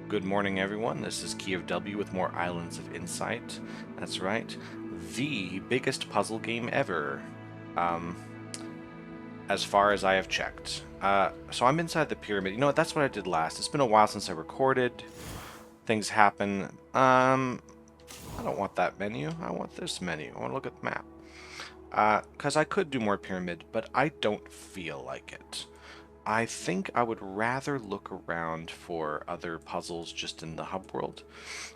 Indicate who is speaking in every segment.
Speaker 1: Good morning, everyone. This is Key of W with more Islands of Insight. That's right, the biggest puzzle game ever, um, as far as I have checked. So I'm inside the pyramid. You know what? That's what I did last. It's been a while since I recorded. Things happen. I don't want that menu. I want this menu. I want to look at the map. Because I could do more pyramid, but I don't feel like it. I think I would rather look around for other puzzles just in the hub world.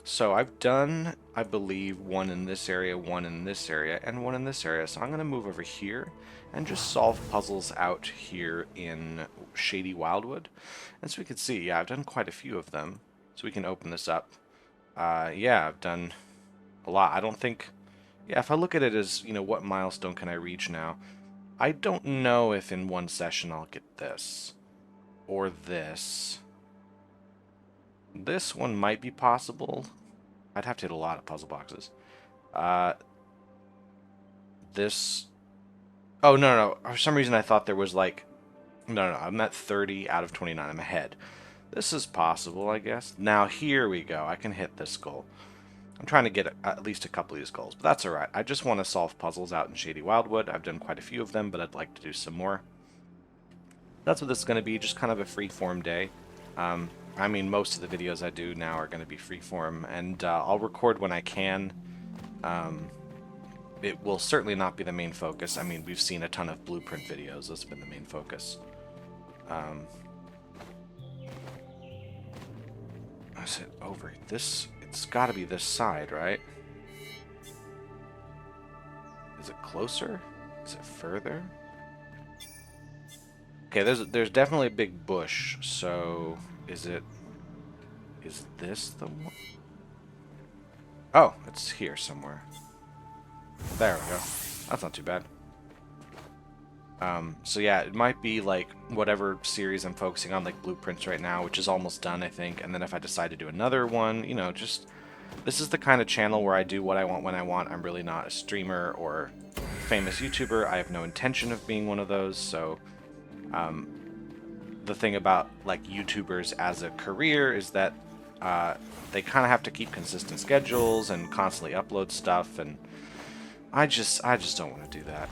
Speaker 1: So I've done, I believe, one in this area, one in this area, and one in this area. So I'm going to move over here and just solve puzzles out here in Shady Wildwood. And so we can see, yeah, I've done quite a few of them. So we can open this up. Yeah, I've done a lot. I don't think, yeah, if I look at it as, you know, what milestone can I reach now? I don't know if in one session I'll get this or this. This one might be possible. I'd have to hit a lot of puzzle boxes. This... Oh, no. For some reason I thought there was like... No, I'm at 30 out of 29. I'm ahead. This is possible, I guess. Now, here we go. I can hit this goal. I'm trying to get at least a couple of these goals, but that's alright. I just want to solve puzzles out in Shady Wildwood. I've done quite a few of them, but I'd like to do some more. That's what this is going to be, just kind of a free-form day. I mean, most of the videos I do now are going to be free-form, and I'll record when I can. It will certainly not be the main focus. I mean, we've seen a ton of blueprint videos. Those have been the main focus. Is it over this? It's got to be this side, right? Is it closer? Is it further? Okay, there's definitely a big bush, so is this the one? Oh, it's here somewhere. There we go. That's not too bad. So yeah, it might be like whatever series I'm focusing on, like blueprints right now, which is almost done, I think. And then if I decide to do another one, you know, just this is the kind of channel where I do what I want when I want. I'm really not a streamer or famous YouTuber. I have no intention of being one of those. So the thing about like YouTubers as a career is that they kind of have to keep consistent schedules and constantly upload stuff, and I just don't want to do that.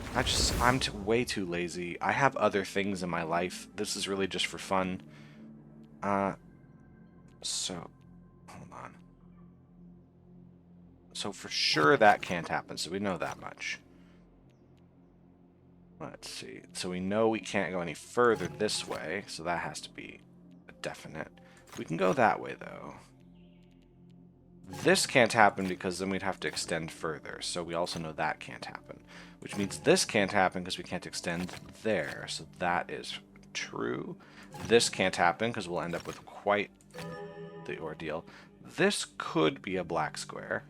Speaker 1: I'm way too lazy. I have other things in my life. This is really just for fun. So, hold on. So for sure that can't happen, so we know that much. Let's see. So we know we can't go any further this way, so that has to be a definite. We can go that way, though. This can't happen because then we'd have to extend further, so we also know that can't happen. Which means this can't happen because we can't extend there, so that is true. This can't happen because we'll end up with quite the ordeal. This could be a black square.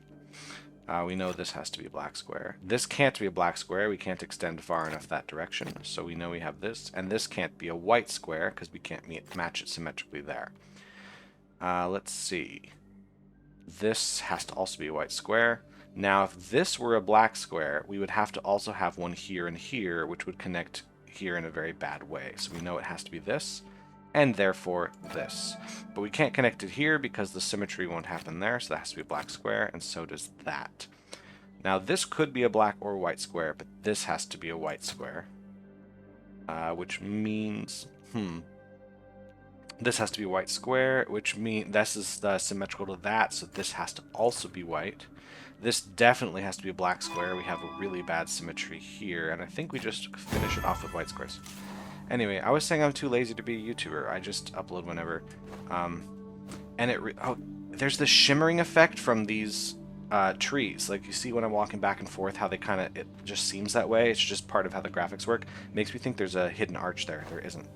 Speaker 1: We know this has to be a black square. This can't be a black square. We can't extend far enough that direction, so we know we have this. And this can't be a white square because we can't match it symmetrically there. Let's see. This has to also be a white square. Now, if this were a black square, we would have to also have one here and here, which would connect here in a very bad way. So we know it has to be this, and therefore this. But we can't connect it here because the symmetry won't happen there, so that has to be a black square, and so does that. Now, this could be a black or white square, but this has to be a white square. Which means... This has to be a white square, which means this is symmetrical to that, so this has to also be white. This definitely has to be a black square. We have a really bad symmetry here, and I think we just finish it off with white squares. Anyway, I was saying I'm too lazy to be a YouTuber. I just upload whenever. And there's this shimmering effect from these trees. Like, you see when I'm walking back and forth how they kind of, it just seems that way. It's just part of how the graphics work. Makes me think there's a hidden arch there. There isn't.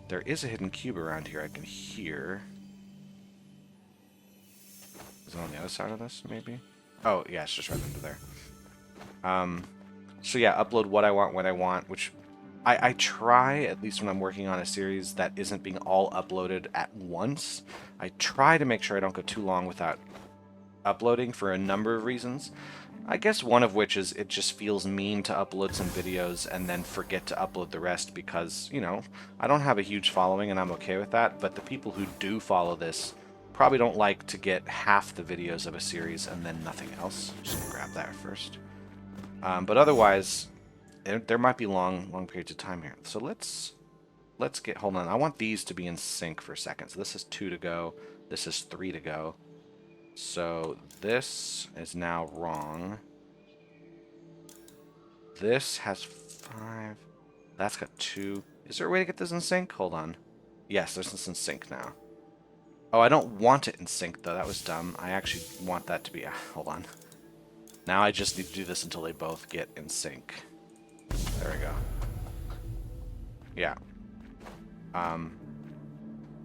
Speaker 1: There is a hidden cube around here I can hear. Is it on the other side of this, maybe? Oh, yeah, it's just right under there. So yeah, upload what I want when I want, which I try, at least when I'm working on a series that isn't being all uploaded at once, I try to make sure I don't go too long without uploading for a number of reasons. I guess one of which is it just feels mean to upload some videos and then forget to upload the rest because, you know, I don't have a huge following and I'm okay with that, but the people who do follow this probably don't like to get half the videos of a series and then nothing else. Just gonna grab that first. But otherwise, there might be long periods of time here. So let's get, hold on. I want these to be in sync for a second. So this is 2 to go. This is 3 to go. So this is now wrong. This has 5. That's got 2. Is there a way to get this in sync? Hold on. Yes, this is in sync now. Oh, I don't want it in sync, though. That was dumb. I actually want that to be... hold on. Now I just need to do this until they both get in sync. There we go. Yeah.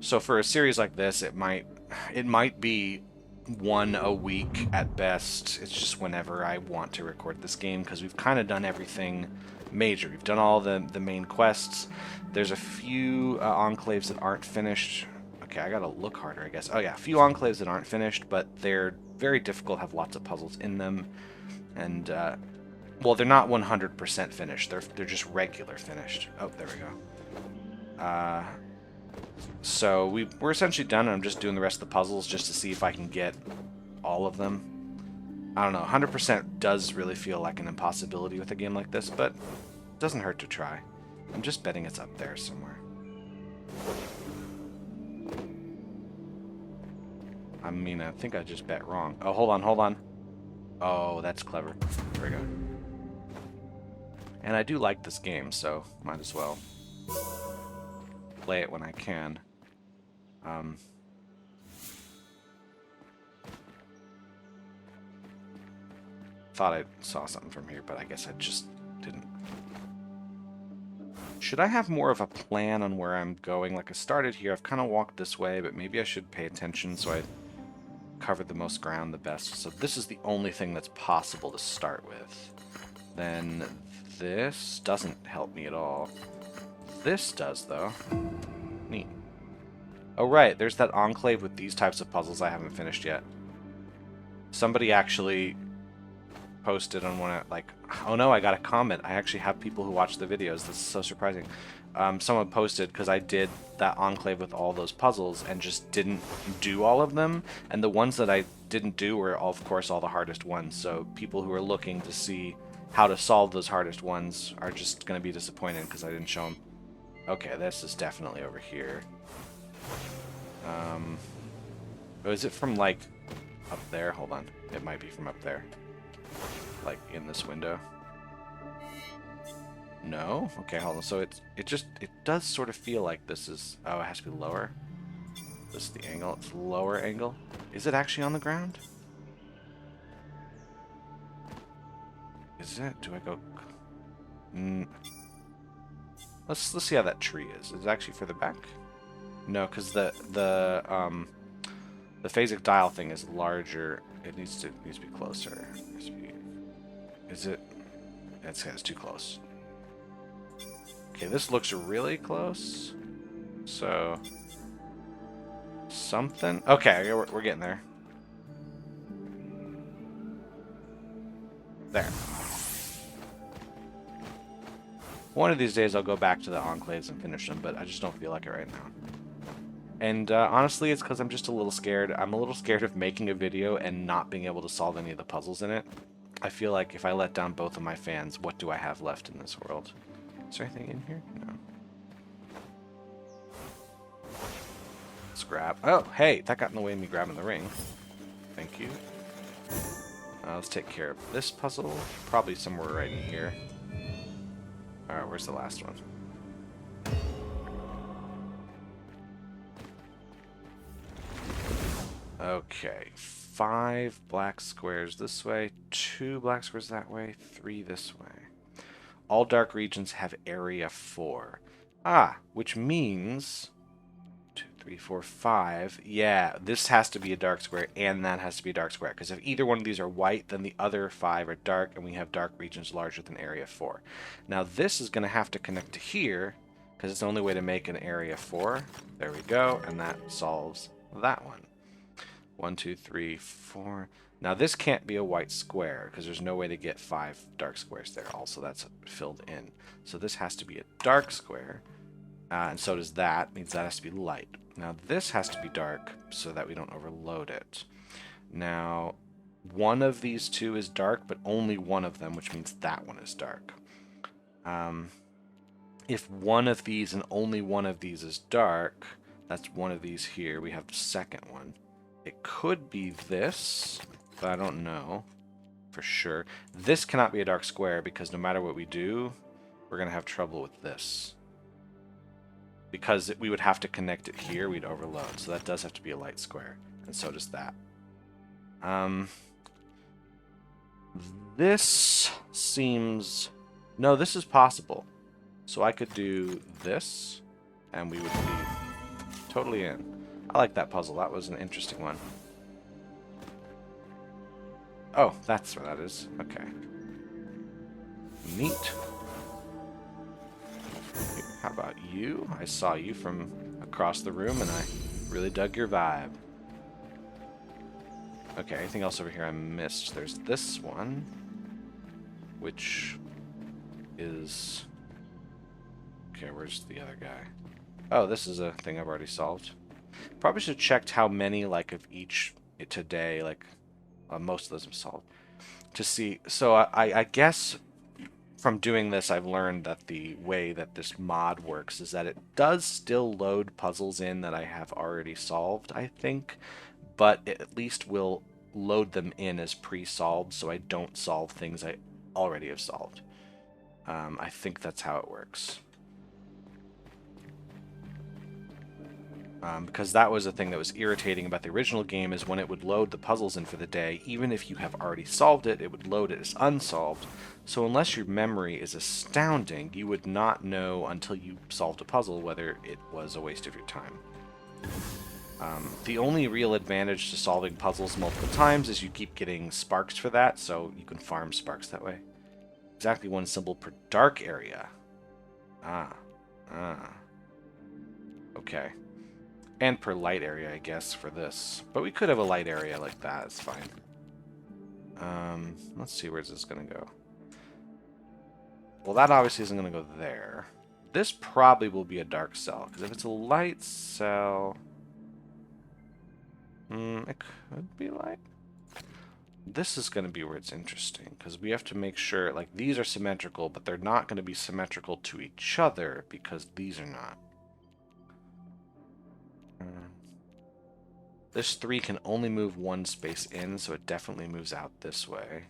Speaker 1: So for a series like this, it might be 1 a week at best. It's just whenever I want to record this game, because we've kind of done everything major. We've done all the main quests. There's a few enclaves that aren't finished. Okay, I gotta look harder, I guess. Oh yeah, a few enclaves that aren't finished, but they're very difficult, have lots of puzzles in them. And, well, they're not 100% finished. They're just regular finished. Oh, there we go. So we're essentially done, and I'm just doing the rest of the puzzles just to see if I can get all of them. I don't know, 100% does really feel like an impossibility with a game like this, but it doesn't hurt to try. I'm just betting it's up there somewhere. I mean, I think I just bet wrong. Oh, hold on. Oh, that's clever. There we go. And I do like this game, so might as well play it when I can. Thought I saw something from here, but I guess I just didn't. Should I have more of a plan on where I'm going? Like, I started here, I've kind of walked this way, but maybe I should pay attention so I covered the most ground the best. So this is the only thing that's possible to start with. Then this doesn't help me at all. This does, though. Neat. Oh, right. There's that enclave with these types of puzzles I haven't finished yet. Somebody actually posted on one, like, oh no, I got a comment. I actually have people who watch the videos. This is so surprising. Someone posted, because I did that enclave with all those puzzles and just didn't do all of them. And the ones that I didn't do were, of course, all the hardest ones. So people who are looking to see how to solve those hardest ones are just going to be disappointed because I didn't show them. Okay, this is definitely over here. Oh, is it from, like, up there? Hold on. It might be from up there. Like, in this window. No? Okay, hold on. So it does sort of feel like this is... Oh, it has to be lower. This is the angle. It's lower angle. Is it actually on the ground? Is it? Do I go... Let's see how that tree is. Is it actually further back? No, because the phasic dial thing is larger. It needs to be closer. Is it? It's too close. Okay, this looks really close. So something. Okay, we're getting there. There. One of these days I'll go back to the enclaves and finish them, but I just don't feel like it right now. And honestly, it's because I'm just a little scared. I'm a little scared of making a video and not being able to solve any of the puzzles in it. I feel like if I let down both of my fans, what do I have left in this world? Is there anything in here? No. Let's grab... Oh, hey! That got in the way of me grabbing the ring. Thank you. Let's take care of this puzzle. Probably somewhere right in here. Alright, where's the last one? Okay, 5 black squares this way, 2 black squares that way, 3 this way. All dark regions have area 4. Ah, which means 2, 3, 4, 5. Yeah, this has to be a dark square, and that has to be a dark square. Because if either one of these are white, then the other 5 are dark, and we have dark regions larger than area 4. Now this is going to have to connect to here, because it's the only way to make an area 4. There we go, and that solves that one. 1, 2, 3, 4. Now this can't be a white square because there's no way to get 5 dark squares there. Also, that's filled in. So this has to be a dark square. And so does that. Means that has to be light. Now this has to be dark so that we don't overload it. Now, one of these two is dark, but only one of them, which means that one is dark. If one of these and only one of these is dark, that's one of these here. We have the second one. It could be this, but I don't know for sure. This cannot be a dark square because no matter what we do, we're going to have trouble with this. Because we would have to connect it here, we'd overload. So that does have to be a light square, and so does that. This seems... No, this is possible. So I could do this, and we would be totally in. I like that puzzle. That was an interesting one. Oh, that's where that is. Okay. Neat. How about you? I saw you from across the room, and I really dug your vibe. Okay, anything else over here I missed? There's this one, which is... Okay, where's the other guy? Oh, this is a thing I've already solved. Probably should have checked how many, like, of each today, like, most of those have solved. To see, so I guess from doing this, I've learned that the way that this mod works is that it does still load puzzles in that I have already solved, I think, but it at least will load them in as pre-solved, so I don't solve things I already have solved. I think that's how it works. Because that was the thing that was irritating about the original game, is when it would load the puzzles in for the day, even if you have already solved it, it would load it as unsolved. So unless your memory is astounding, you would not know until you solved a puzzle whether it was a waste of your time. The only real advantage to solving puzzles multiple times is you keep getting sparks for that, so you can farm sparks that way. Exactly one symbol per dark area. Okay. And per light area, I guess, for this. But we could have a light area like that. It's fine. Let's see, where's this going to go? Well, that obviously isn't going to go there. This probably will be a dark cell, because if it's a light cell... it could be light. This is going to be where it's interesting, because we have to make sure, like, these are symmetrical, but they're not going to be symmetrical to each other, because these are not. This 3 can only move one space in, so it definitely moves out this way.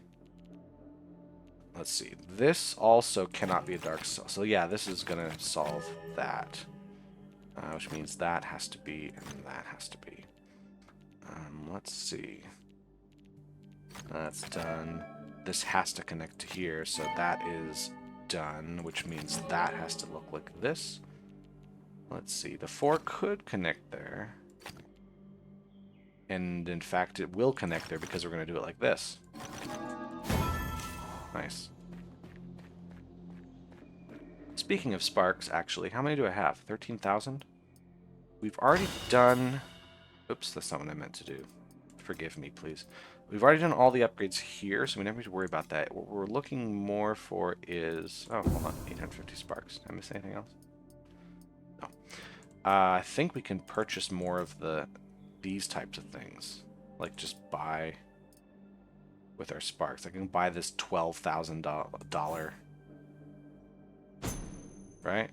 Speaker 1: Let's see. This also cannot be a dark cell. So yeah, this is going to solve that. Which means that has to be, and that has to be. Let's see. That's done. This has to connect to here, so that is done, which means that has to look like this. Let's see. The 4 could connect there. And in fact, it will connect there because we're going to do it like this. Nice. Speaking of sparks, actually, how many do I have? 13,000? We've already done... Oops, that's not what I meant to do. Forgive me, please. We've already done all the upgrades here, so we never need to worry about that. What we're looking more for is... Oh, hold on. 850 sparks. Did I miss anything else? No. I think we can purchase more of these types of things. Like, just buy with our sparks. I can buy this $12,000. Right?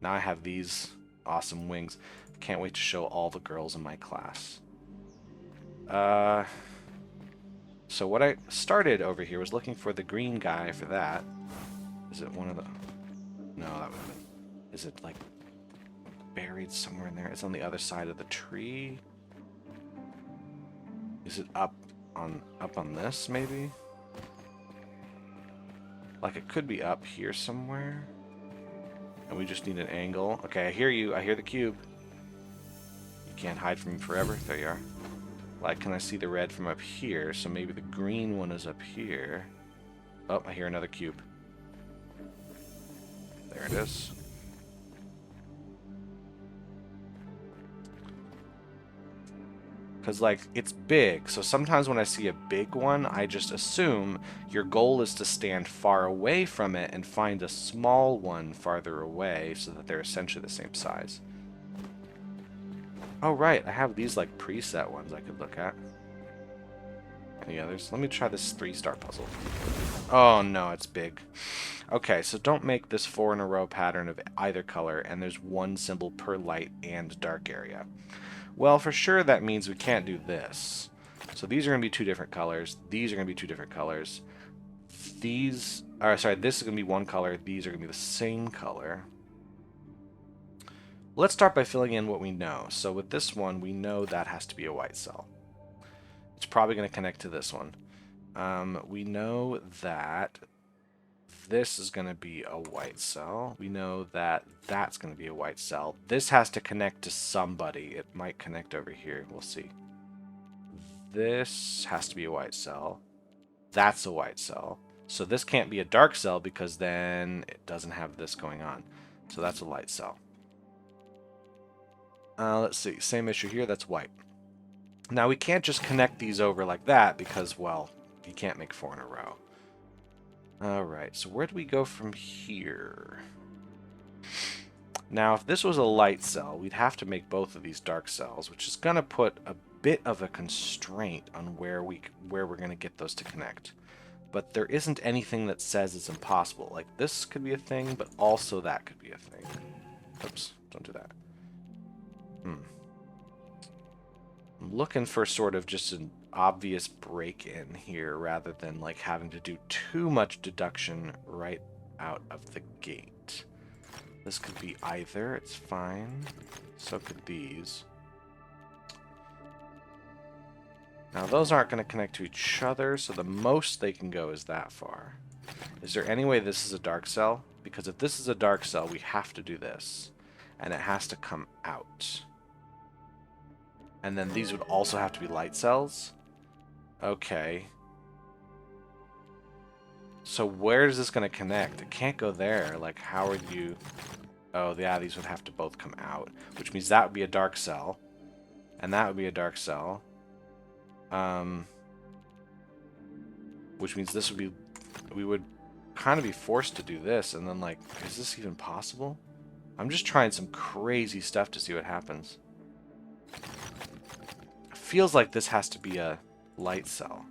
Speaker 1: Now I have these awesome wings. Can't wait to show all the girls in my class. So what I started over here was looking for the green guy for that. Is it one of the... No, that would have been... Is it, like, buried somewhere in there? It's on the other side of the tree. Is it up on this, maybe? Like, it could be up here somewhere. And we just need an angle. Okay, I hear you. I hear the cube. You can't hide from me forever. There you are. Like, can I see the red from up here? So maybe the green one is up here. Oh, I hear another cube. There it is. Because, like, it's big, so sometimes when I see a big one, I just assume your goal is to stand far away from it and find a small one farther away so that they're essentially the same size. Oh, right, I have these, like, preset ones I could look at. Any others? Let me try this 3-star puzzle. Oh, no, it's big. Okay, so don't make this 4 in a row pattern of either color, and there's one symbol per light and dark area. Well, for sure that means we can't do this. So these are going to be 2 different colors. These are going to be 2 different colors. These, or sorry, this is going to be 1 color. These are going to be the same color. Let's start by filling in what we know. So with this one, we know that has to be a white cell. It's probably going to connect to this one. We know that this is going to be a white cell. We know that that's going to be a white cell. This has to connect to somebody. It might connect over here. We'll see. This has to be a white cell. That's a white cell. So this can't be a dark cell because then it doesn't have this going on. So that's a light cell. Let's see. Same issue here. That's white. Now we can't just connect these over like that because, well, you can't make 4 in a row. Alright, so where do we go from here? Now, if this was a light cell, we'd have to make both of these dark cells, which is going to put a bit of a constraint on where we're going to get those to connect. But there isn't anything that says it's impossible. Like, this could be a thing, but also that could be a thing. Oops, don't do that. I'm looking for sort of just an obvious break-in here rather than like having to do too much deduction right out of the gate. This could be either, it's fine. So could these. Now those aren't going to connect to each other, so the most they can go is that far. Is there any way this is a dark cell? Because if this is a dark cell, we have to do this. And it has to come out. And then these would also have to be light cells? Okay. So where is this going to connect? It can't go there. Like, how would you... Oh, yeah, these would have to both come out. Which means that would be a dark cell. And that would be a dark cell. Which means this would be... We would kind of be forced to do this. And then, like, is this even possible? I'm just trying some crazy stuff to see what happens. Feels like this has to be a light cell.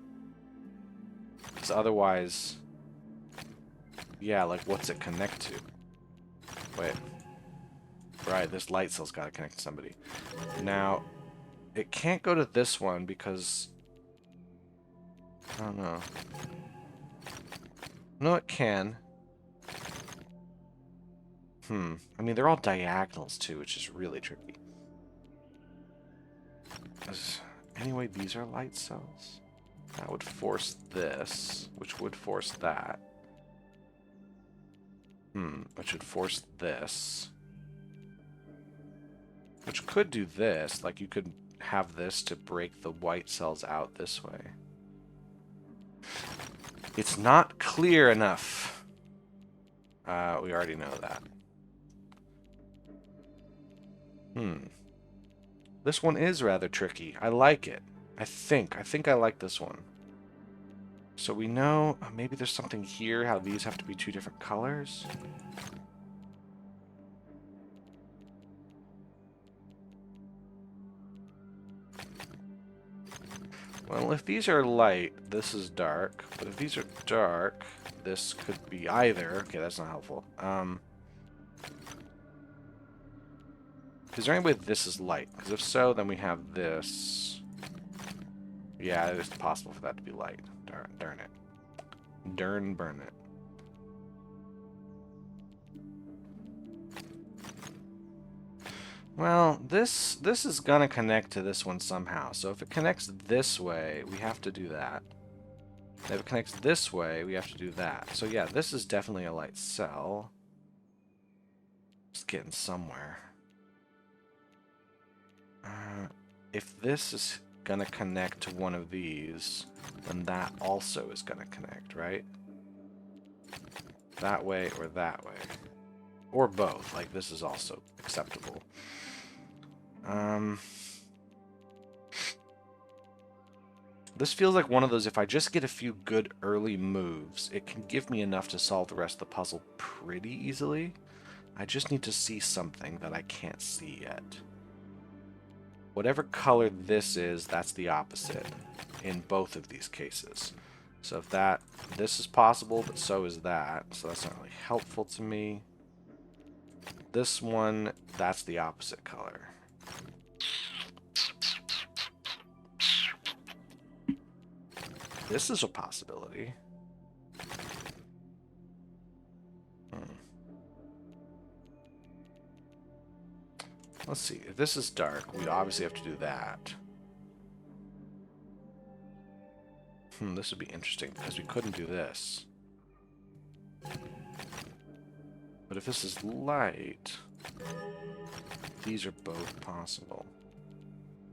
Speaker 1: Because otherwise... Yeah, like, what's it connect to? Wait. Right, this light cell's got to connect to somebody. Now, it can't go to this one because... I don't know. No, it can. I mean, they're all diagonals, too, which is really tricky. Anyway, these are light cells. That would force this, which would force that. Which would force this. Which could do this. Like, you could have this to break the white cells out this way. It's not clear enough. We already know that. This one is rather tricky. I like it. I think I like this one. So we know maybe there's something here, how these have to be 2 different colors. Well, if these are light, this is dark. But if these are dark, this could be either. Okay, that's not helpful. Is there any way this is light? Because if so, then we have this. Yeah, it is possible for that to be light. Darn it. Burn it. Well, this is gonna connect to this one somehow. So if it connects this way, we have to do that. If it connects this way, we have to do that. So yeah, this is definitely a light cell. Just getting somewhere. If this is gonna connect to one of these, then that also is gonna connect, right? That way or that way. Or both. Like, this is also acceptable. This feels like one of those, if I just get a few good early moves, it can give me enough to solve the rest of the puzzle pretty easily. I just need to see something that I can't see yet. Whatever color this is, that's the opposite in both of these cases. So if this is possible, but so is that, so that's not really helpful to me. This one, that's the opposite color. This is a possibility. Let's see. If this is dark, we'd obviously have to do that. This would be interesting because we couldn't do this. But if this is light, these are both possible.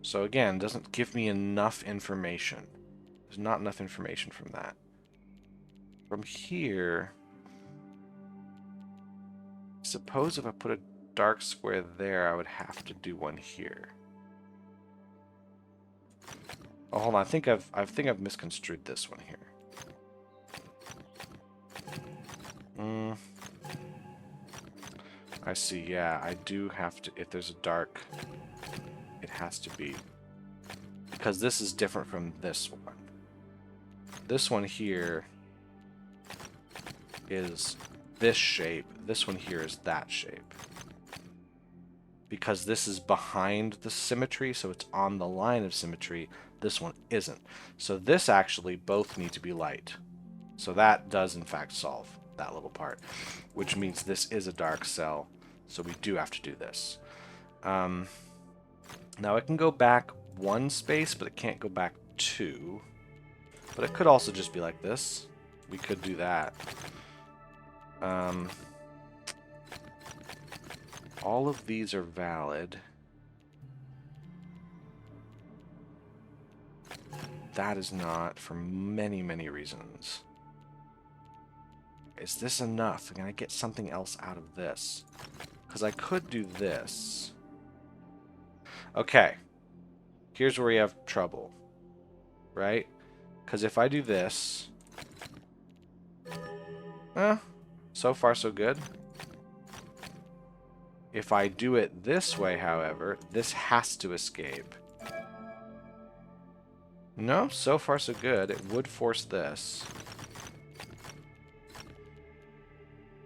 Speaker 1: So again, doesn't give me enough information. There's not enough information from that. From here, suppose if I put a dark square there, I would have to do one here. Oh, hold on. I think I've misconstrued this one here. I see. Yeah, I do have to. If there's a dark, it has to be, because this is different from this one. This one here is this shape. This one here is that shape. Because this is behind the symmetry, so it's on the line of symmetry. This one isn't. So this actually both need to be light. So that does in fact solve that little part, which means this is a dark cell. So we do have to do this. Now it can go back one space, but it can't go back two. But it could also just be like this. We could do that. All of these are valid. That is not, for many, many reasons. Is this enough? Can I get something else out of this? Because I could do this. Okay. Here's where we have trouble. Right? Because if I do this... so far so good. If I do it this way, however, this has to escape. No, so far so good. It would force this.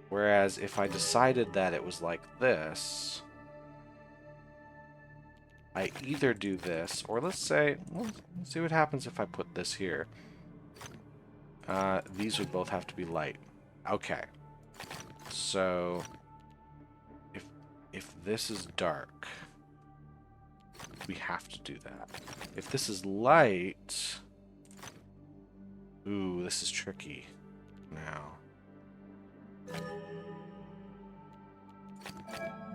Speaker 1: Whereas if I decided that it was like this, I either do this, or let's say, well, let's see what happens if I put this here. These would both have to be light. Okay. So... If this is dark, we have to do that. If this is light... Ooh, this is tricky now.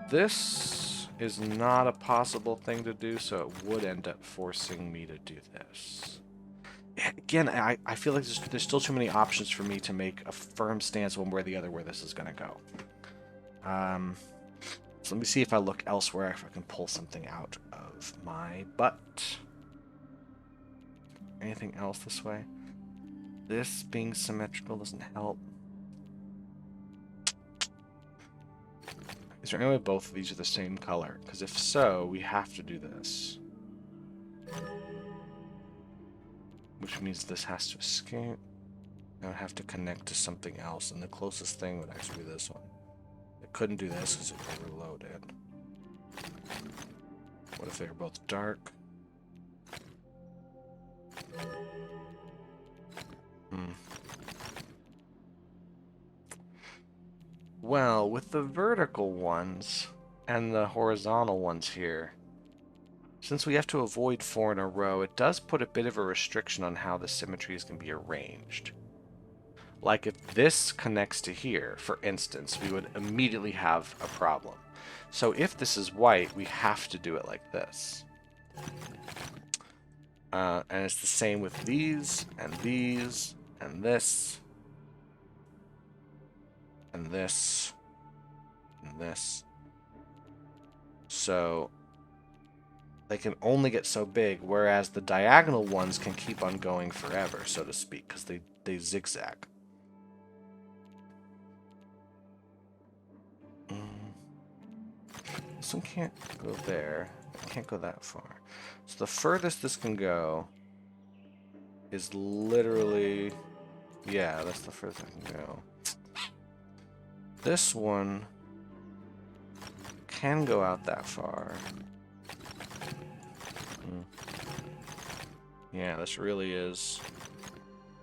Speaker 1: This is not a possible thing to do, so it would end up forcing me to do this. Again, I feel like there's still too many options for me to make a firm stance one way or the other where this is going to go. So let me see if I look elsewhere, if I can pull something out of my butt. Anything else this way? This being symmetrical doesn't help. Is there any way both of these are the same color? Because if so, we have to do this. Which means this has to escape. I would have to connect to something else, and the closest thing would actually be this one. Couldn't do this because it overloaded. What if they were both dark? Well, with the vertical ones and the horizontal ones here, since we have to avoid 4 in a row, it does put a bit of a restriction on how the symmetries can be arranged. Like if this connects to here, for instance, we would immediately have a problem. So if this is white, we have to do it like this. And it's the same with these, and these, and this, and this, and this. So they can only get so big, whereas the diagonal ones can keep on going forever, so to speak, because they zigzag. This one can't go there. It can't go that far. So the furthest this can go is literally... Yeah, that's the furthest I can go. This one can go out that far. Yeah, this really is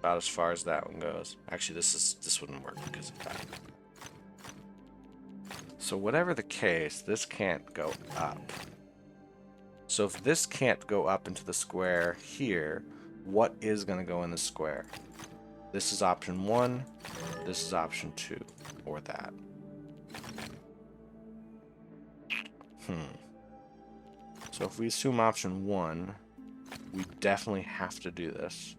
Speaker 1: about as far as that one goes. Actually, this wouldn't work because of that. So whatever the case, this can't go up. So if this can't go up into the square here, what is going to go in the square? This is option 1, this is option 2, or that. So if we assume option 1, we definitely have to do this,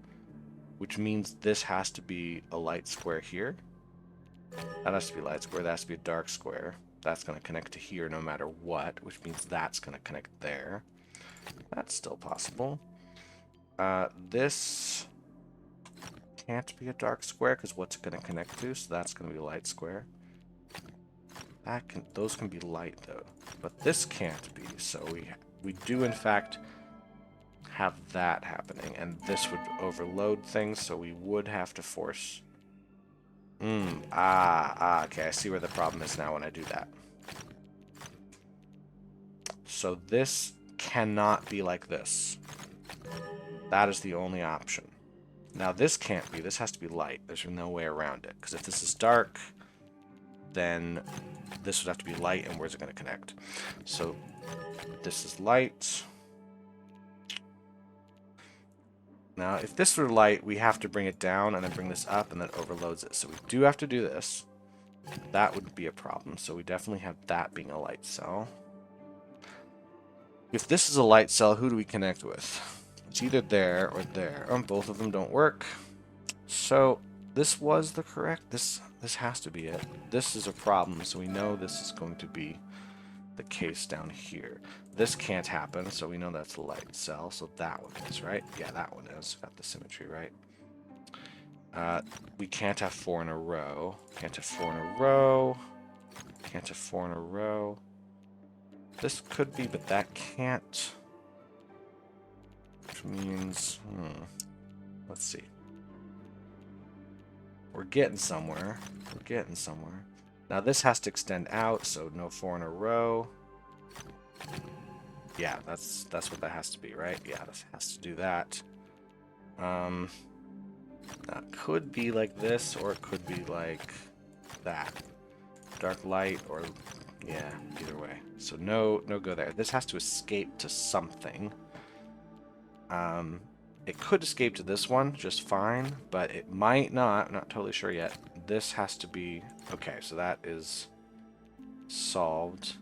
Speaker 1: which means this has to be a light square here. That has to be a light square, that has to be a dark square. That's going to connect to here no matter what, which means that's going to connect there. That's still possible. This can't be a dark square because what's it going to connect to? So that's going to be a light square. Those can be light though, but this can't be. So we do in fact have that happening, and this would overload things. So we would have to force. Okay, I see where the problem is now when I do that. So this cannot be like this. That is the only option. Now this can't be. This has to be light. There's no way around it. Because if this is dark, then this would have to be light, and where's it going to connect? So this is light. Now, if this were light, we have to bring it down and then bring this up, and then overloads it. So we do have to do this. That would be a problem. So we definitely have that being a light cell. If this is a light cell, who do we connect with? It's either there or there. Both of them don't work. So this was the correct. This has to be it. This is a problem, so we know this is going to be the case down here. This can't happen, so we know that's a light cell. So that one is, right? Yeah, that one is. Got the symmetry right. We can't have 4 in a row. Can't have 4 in a row. Can't have 4 in a row. This could be, but that can't. Which means, let's see. We're getting somewhere. We're getting somewhere. Now this has to extend out, so no 4 in a row. Yeah, that's what that has to be, right? Yeah, this has to do that. That could be like this, or it could be like that. Dark light, or yeah, either way. So no go there. This has to escape to something. It could escape to this one just fine, but it might not. I'm not totally sure yet. This has to be... Okay, so that is solved.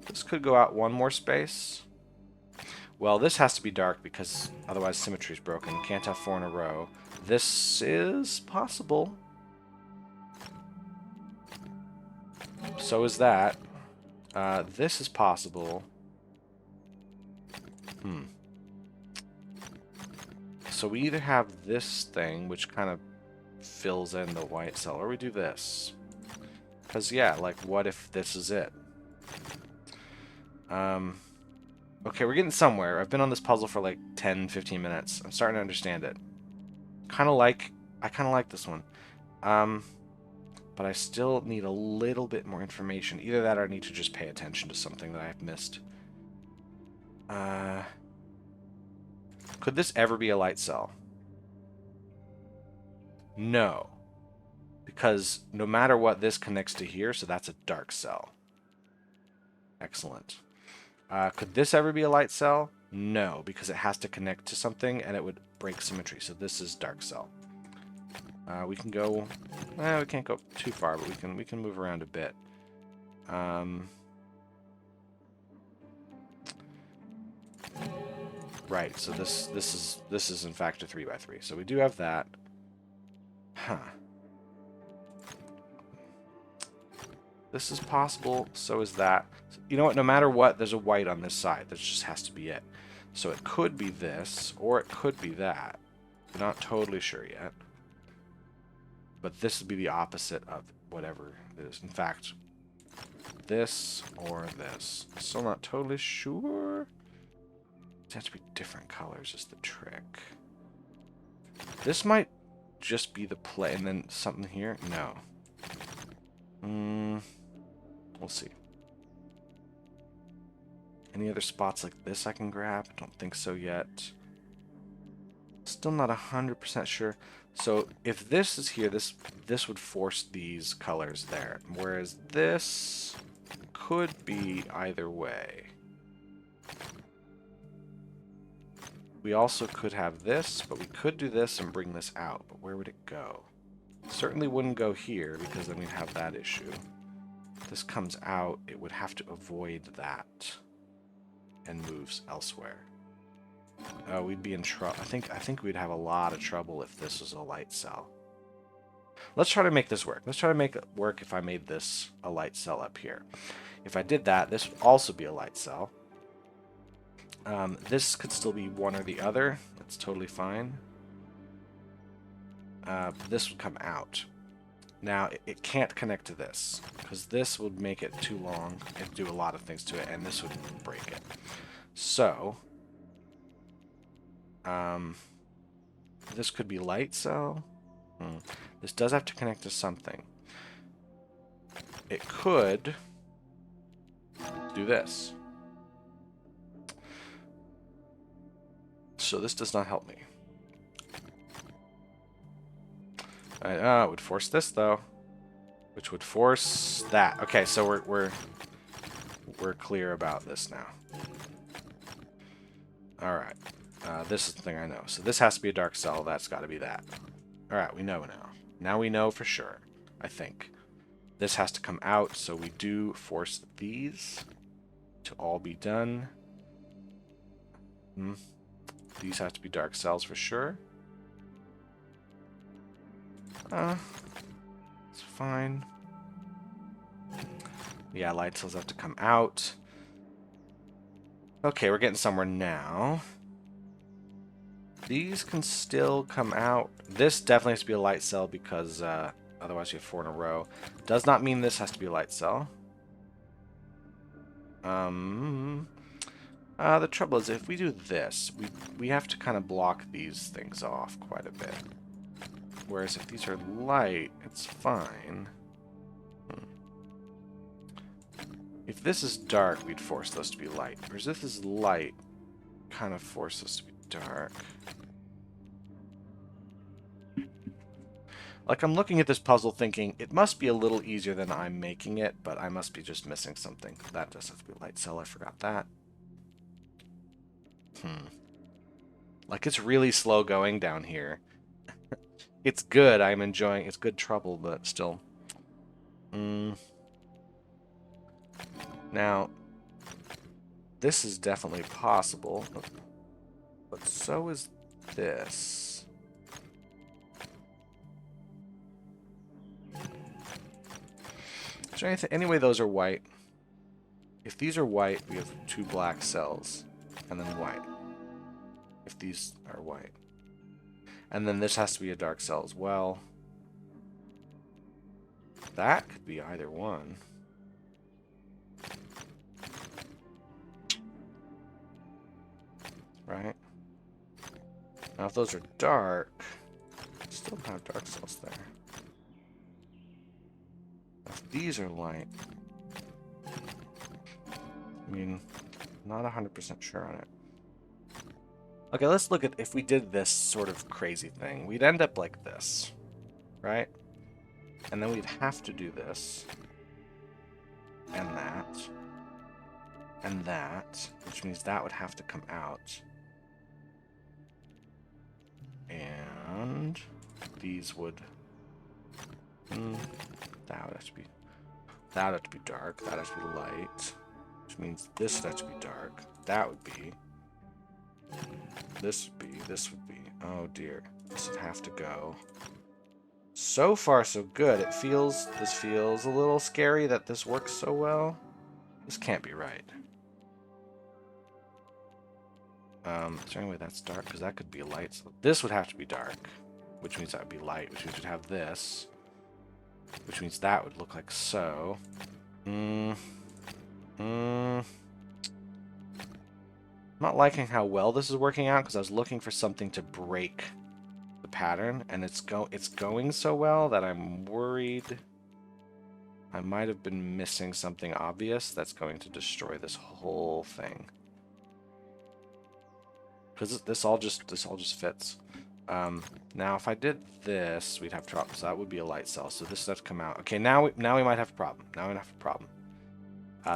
Speaker 1: This could go out one more space. Well, this has to be dark because otherwise symmetry is broken. Can't have 4 in a row. This is possible. So is that. This is possible. So we either have this thing, which kind of fills in the white cell, or we do this. Because, yeah, like, what if this is it? Okay, we're getting somewhere. I've been on this puzzle for like 10, 15 minutes. I'm starting to understand it. I kind of like this one. But I still need a little bit more information. Either that or I need to just pay attention to something that I've missed. Could this ever be a light cell? No. Because no matter what, this connects to here, so that's a dark cell. Excellent. Could this ever be a light cell? No, because it has to connect to something and it would break symmetry. So this is dark cell. We can go... we can't go too far, but we can move around a bit. Right, so this is in fact a 3x3. So we do have that. Huh. This is possible, so is that. You know what, no matter what, there's a white on this side. That just has to be it. So it could be this, or it could be that. We're not totally sure yet. But this would be the opposite of whatever it is. In fact, this or this. Still not totally sure. It has to be different colors is the trick. This might just be the play, and then something here? No. We'll see. Any other spots like this I can grab? I don't think so yet. Still not 100% sure. So if this is here, this would force these colors there. Whereas this could be either way. We also could have this, but we could do this and bring this out. But where would it go? Certainly wouldn't go here, because then we'd have that issue. If this comes out, it would have to avoid that and moves elsewhere. Oh, we'd be in trouble. I think we'd have a lot of trouble if this was a light cell. Let's try to make this work. Let's try to make it work if I made this a light cell up here. If I did that, this would also be a light cell. This could still be one or the other. That's totally fine. This would come out. Now, it can't connect to this, because this would make it too long and do a lot of things to it, and this would break it. So, this could be light cell. This does have to connect to something. It could do this. So this does not help me. It would force this though, which would force that. Okay, so we're clear about this now. All right, this is the thing I know. So this has to be a dark cell. That's got to be that. All right, we know now. Now we know for sure. I think this has to come out. So we do force these to all be done. These have to be dark cells for sure. It's fine. Yeah, light cells have to come out. Okay, we're getting somewhere now. These can still come out. This definitely has to be a light cell because otherwise you have 4 in a row. Does not mean this has to be a light cell. The trouble is if we do this, we have to kind of block these things off quite a bit. Whereas if these are light, it's fine. If this is dark, we'd force those to be light. Whereas if this is light, kind of force those to be dark. Like, I'm looking at this puzzle thinking, it must be a little easier than I'm making it, but I must be just missing something. That does have to be a light cell, I forgot that. Like, it's really slow going down here. It's good, I'm enjoying, it's good trouble, but still. Now, this is definitely possible, but so is this. Is there anything, anyway, those are white. If these are white, we have 2 black cells, and then white. If these are white. And then this has to be a dark cell as well. That could be either one. Right? Now if those are dark, still have dark cells there. If these are light, I mean, not 100% sure on it. Okay, let's look at if we did this sort of crazy thing. We'd end up like this, right? And then we'd have to do this. And that, which means that would have to come out. And these would... that would have to be... That would have to be dark. That would have to be light. Which means this would have to be dark. That would be... This would be... Oh dear. This would have to go. So far, so good. This feels a little scary that this works so well. This can't be right. Is there any way that's dark? Because that could be light. So this would have to be dark, which means that would be light, which means we'd have this, which means that would look like so. I'm not liking how well this is working out because I was looking for something to break the pattern, and it's going so well that I'm worried I might have been missing something obvious that's going to destroy this whole thing. Because this all just fits. Now if I did this, we'd have trouble. So that would be a light cell. So this has to come out. Okay, now we might have a problem. Now we have a problem.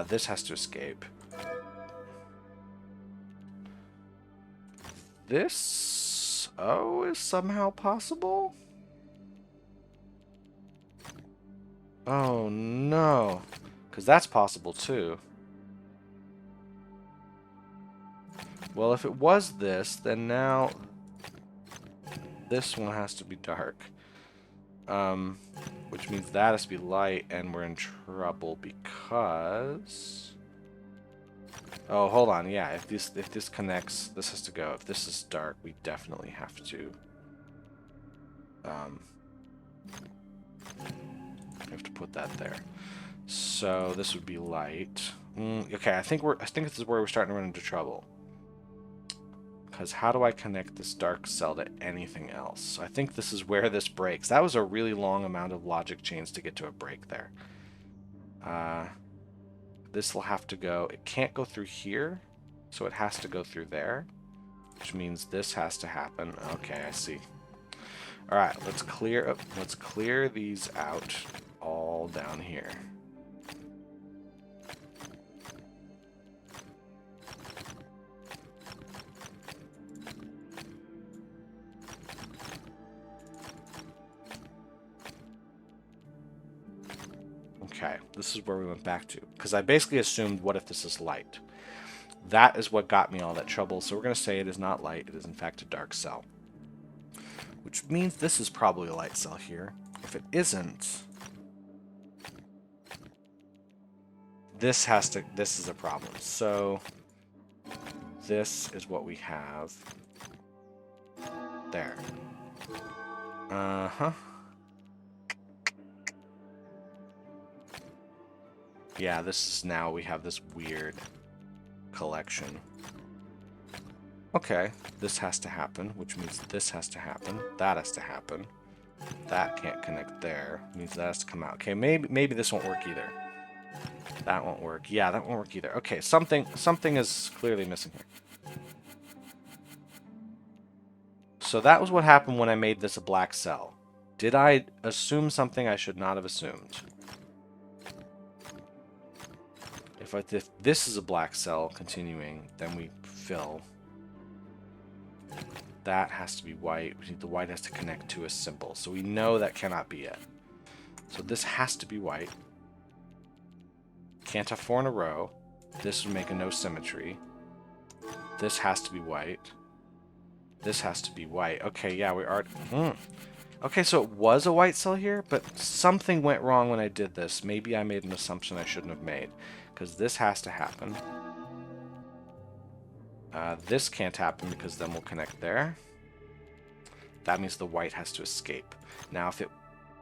Speaker 1: This has to escape. This is somehow possible. Oh no, because that's possible too. Well, if it was this, then now this one has to be dark. Which means that has to be light, and we're in trouble because... Oh, hold on. Yeah, if this connects, this has to go. If this is dark, we definitely have to... we have to put that there. So this would be light. Okay, I think this is where we're starting to run into trouble. Because how do I connect this dark cell to anything else? So I think this is where this breaks. That was a really long amount of logic chains to get to a break there. This will have to go. It can't go through here, so it has to go through there, which means this has to happen. Okay, I see. All right, let's clear these out all down here. Okay, this is where we went back to. Because I basically assumed, what if this is light? That is what got me all that trouble. So we're going to say it is not light. It is, in fact, a dark cell. Which means this is probably a light cell here. If it isn't, this is a problem. So this is what we have there. Uh-huh. Yeah, this is now we have this weird collection. Okay, this has to happen, which means this has to happen. That has to happen. That can't connect there. Means that has to come out. Okay, maybe this won't work either. That won't work. Yeah, that won't work either. Okay, something is clearly missing here. So that was what happened when I made this a black cell. Did I assume something I should not have assumed? If this is a black cell continuing, then we fill. That has to be white. The white has to connect to a symbol. So we know that cannot be it. So this has to be white. Can't have 4 in a row. This would make a no symmetry. This has to be white. This has to be white. Okay, yeah, we are... Okay, so it was a white cell here, but something went wrong when I did this. Maybe I made an assumption I shouldn't have made. Because this has to happen. This can't happen because then we'll connect there. That means the white has to escape. Now,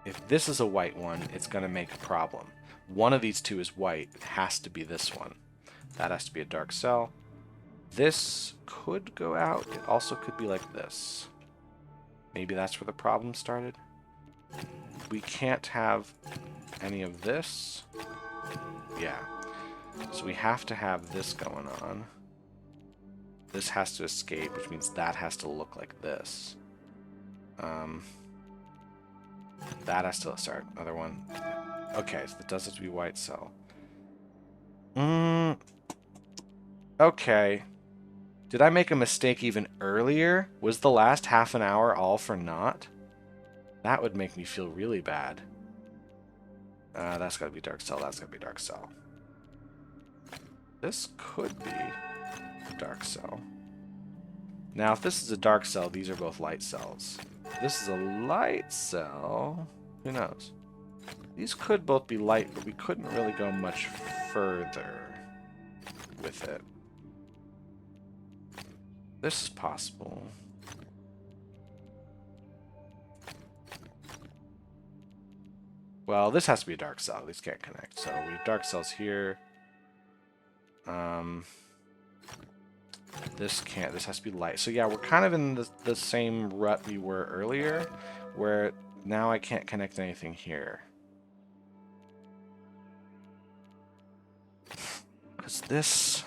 Speaker 1: if this is a white one, it's going to make a problem. One of these two is white. It has to be this one. That has to be a dark cell. This could go out. It also could be like this. Maybe that's where the problem started. We can't have any of this. Yeah. So we have to have this going on. This has to escape, which means that has to look like this. That has to start. Another one. Okay, so it does have to be white cell. Okay. Did I make a mistake even earlier? Was the last half an hour all for naught? That would make me feel really bad. That's gotta be dark cell. That's gotta be dark cell. This could be a dark cell. Now, if this is a dark cell, these are both light cells. This is a light cell. Who knows? These could both be light, but we couldn't really go much further with it. This is possible. Well, this has to be a dark cell. These can't connect. So we have dark cells here. This can't. This has to be light. So yeah, we're kind of in the same rut we were earlier, where now I can't connect anything here. Because this...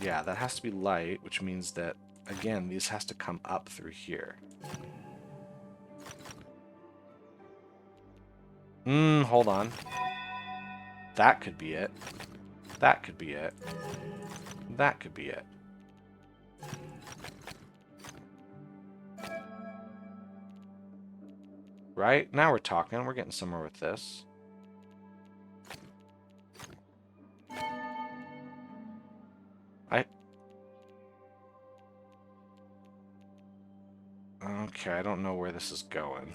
Speaker 1: Yeah, that has to be light, which means that, again, this has to come up through here. Hold on. That could be it. That could be it. That could be it. Right? Now we're talking. We're getting somewhere with this. Okay, I don't know where this is going.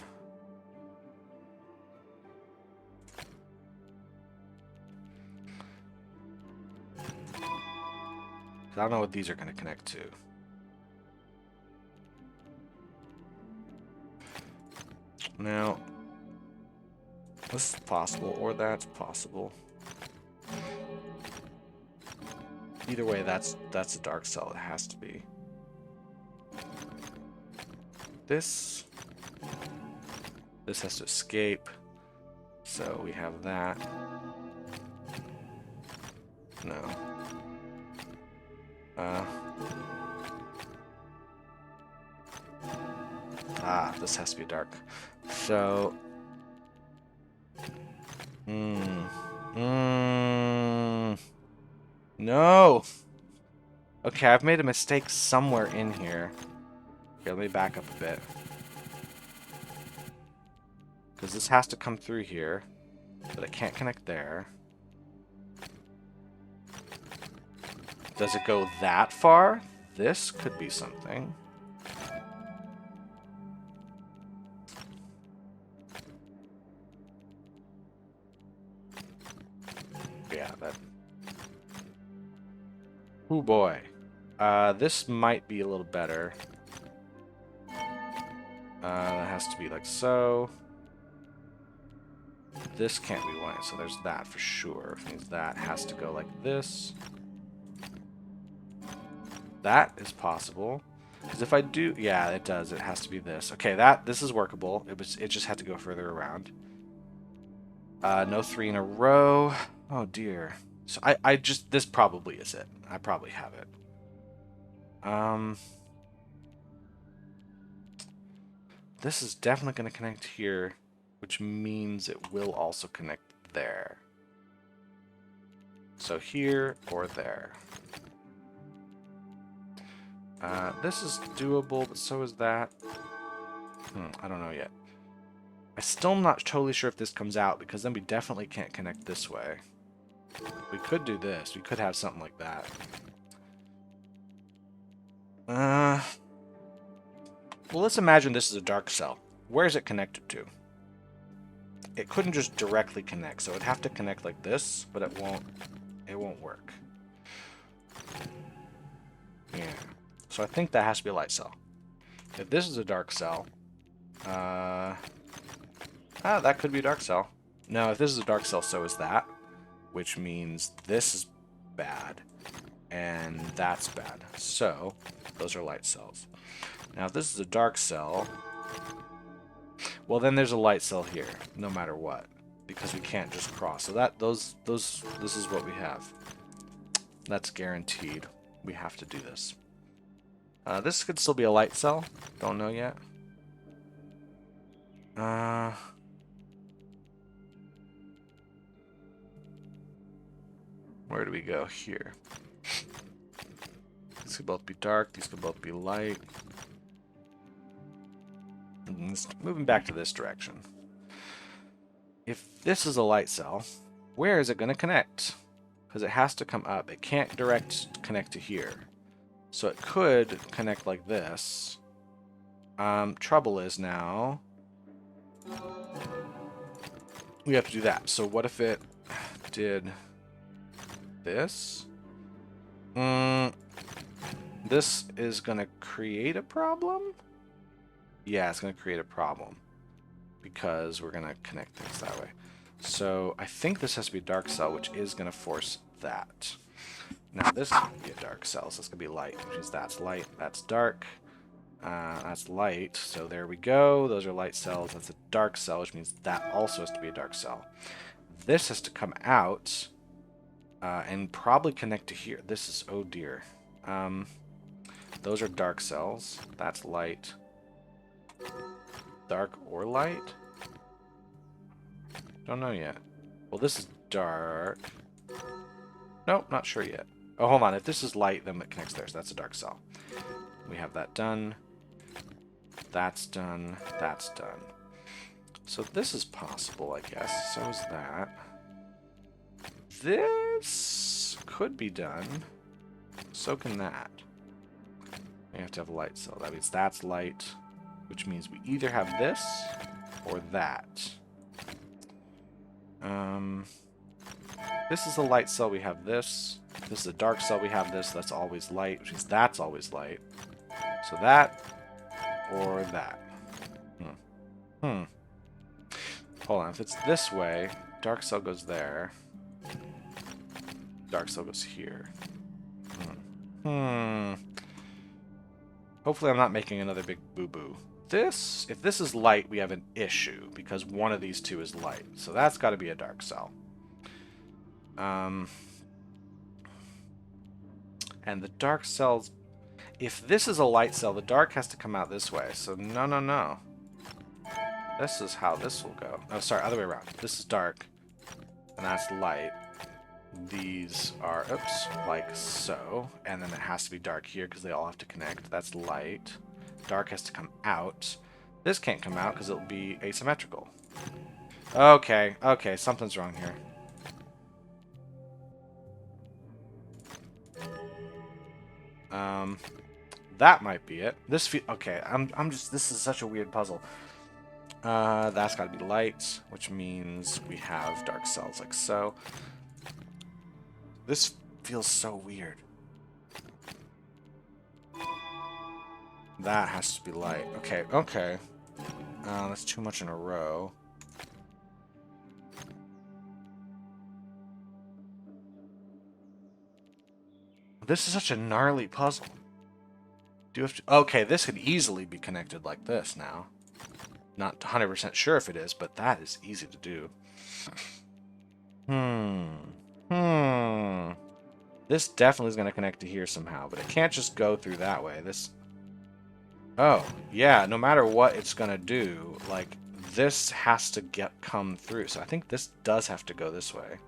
Speaker 1: I don't know what these are going to connect to. Now, this is possible, or that's possible. Either way, that's a dark cell. It has to be. This has to escape. So we have that. No. This has to be dark. So... No! Okay, I've made a mistake somewhere in here. Okay, let me back up a bit. Because this has to come through here, but it can't connect there. Does it go that far? This could be something. Yeah, that... Oh boy. This might be a little better. That has to be like so. This can't be white, so there's that for sure. Which means that has to go like this. That is possible. Because if I do... Yeah, it does. It has to be this. Okay, this is workable. It just had to go further around. No 3 in a row. Oh, dear. So I just... This probably is it. I probably have it. This is definitely going to connect here, which means it will also connect there. So here or there. This is doable, but so is that. I don't know yet. I'm still not totally sure if this comes out, because then we definitely can't connect this way. We could do this. We could have something like that. Well, let's imagine this is a dark cell. Where is it connected to? It couldn't just directly connect, so it'd have to connect like this, but it won't work. Yeah. So I think that has to be a light cell. If this is a dark cell, that could be a dark cell. No, if this is a dark cell, so is that, which means this is bad, and that's bad. So those are light cells. Now, if this is a dark cell, well, then there's a light cell here, no matter what, because we can't just cross. So this is what we have. That's guaranteed. We have to do this. This could still be a light cell. Don't know yet. Where do we go here? These could both be dark. These could both be light. Moving back to this direction. If this is a light cell, where is it going to connect? Because it has to come up. It can't connect to here. So it could connect like this. Trouble is now we have to do that. So what if it did this? This is going to create a problem? Yeah, it's going to create a problem because we're going to connect things that way. So I think this has to be a dark cell, which is going to force that. Now this is going to be a dark cell, so it's going to be light, which means that's light, that's dark, that's light. So there we go. Those are light cells. That's a dark cell, which means that also has to be a dark cell. This has to come out and probably connect to here. This is, oh dear. Those are dark cells. That's light. Dark or light? Don't know yet. Well, this is dark. Nope, not sure yet. Oh, hold on. If this is light, then it connects there. So that's a dark cell. We have that done. That's done. That's done. So this is possible, I guess. So is that. This could be done. So can that. We have to have a light cell. That means that's light, which means we either have this or that. This is a light cell, we have this. This is a dark cell, we have this. That's always light, which means that's always light. So that or that. Hold on, if it's this way, dark cell goes there. Dark cell goes here. Hopefully I'm not making another big boo-boo. If this is light, we have an issue because one of these two is light. So that's got to be a dark cell. And the dark cells, if this is a light cell, the dark has to come out this way. So no, no, no. This is how this will go. Oh, sorry, other way around. This is dark, and that's light. These are, oops, like so. And then it has to be dark here because they all have to connect. That's light. Dark has to come out. This can't come out because it'll be asymmetrical. Okay, okay, something's wrong here. That might be it. Okay, I'm just, this is such a weird puzzle. That's got to be light, which means we have dark cells like so. This feels so weird. That has to be light. Okay, okay. That's too much in a row. This is such a gnarly puzzle. Do you have to... Okay, this could easily be connected like this now. Not 100% sure if it is, but that is easy to do. This definitely is going to connect to here somehow, but it can't just go through that way. This... Oh, yeah, no matter what it's going to do, like, this has to come through. So I think this does have to go this way.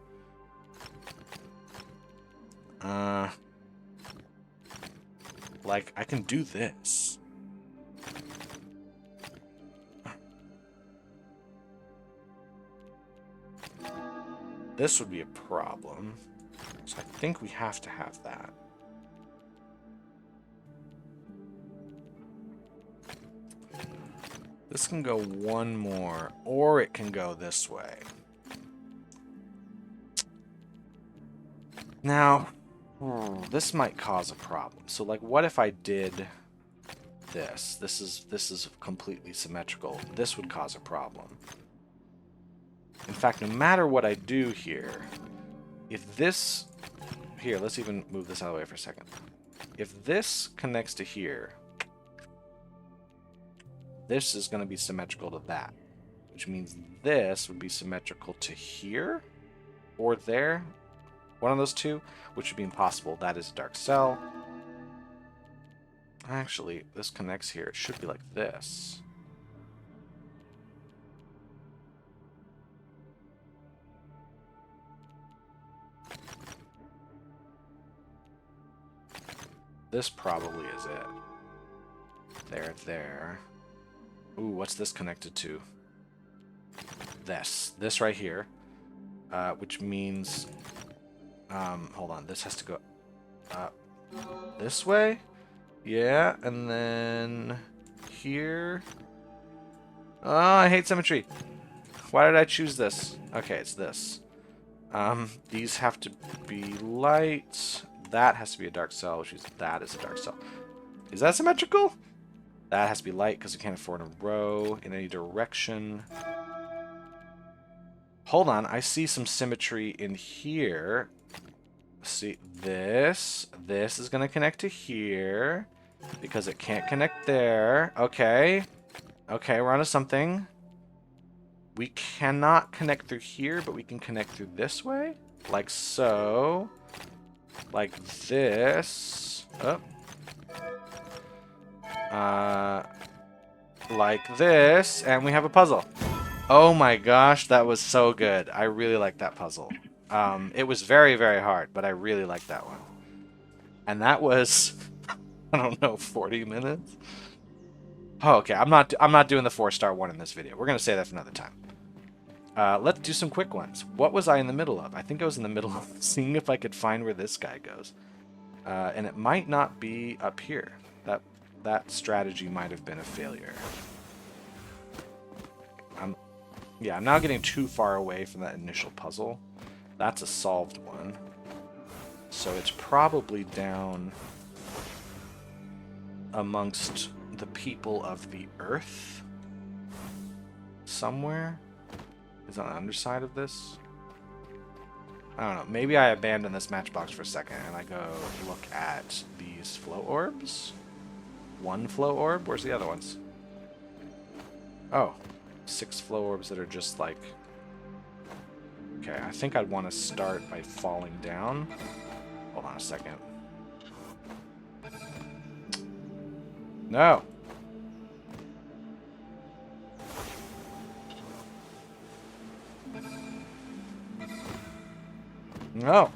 Speaker 1: Like, I can do this. This would be a problem. So I think we have to have that. This can go one more, or it can go this way. Now, this might cause a problem. So, like, what if I did this? This is completely symmetrical. This would cause a problem. In fact, no matter what I do here, if this... Here, let's even move this out of the way for a second. If this connects to here, this is going to be symmetrical to that, which means this would be symmetrical to here or there. One of those two, which would be impossible. That is a dark cell. Actually, this connects here. It should be like this. This probably is it. There, there. Ooh, what's this connected to? This right here, which means, hold on, this has to go this way, yeah, and then here. Oh, I hate symmetry. Why did I choose this? Okay, it's this. These have to be light. That has to be a dark cell, which is that is a dark cell. Is that symmetrical? That has to be light because we can't afford a row in any direction. Hold on, I see some symmetry in here. See, this is going to connect to here because it can't connect there. Okay. Okay, we're onto something. We cannot connect through here, but we can connect through this way. Like so. Like this. Oh. Like this. And we have a puzzle. Oh my gosh, that was so good. I really like that puzzle. It was very, very hard, but I really liked that one. And that was, I don't know, 40 minutes? Oh, okay, I'm not doing the 4-star one in this video. We're going to say that for another time. Let's do some quick ones. What was I in the middle of? I think I was in the middle of seeing if I could find where this guy goes. And it might not be up here. That strategy might have been a failure. Yeah, I'm now getting too far away from that initial puzzle. That's a solved one. So it's probably down amongst the people of the Earth somewhere. Is it on the underside of this? I don't know. Maybe I abandon this matchbox for a second and I go look at these flow orbs. One flow orb? Where's the other ones? Oh. 6 flow orbs that are just like... Okay, I think I'd want to start by falling down. Hold on a second. No! No!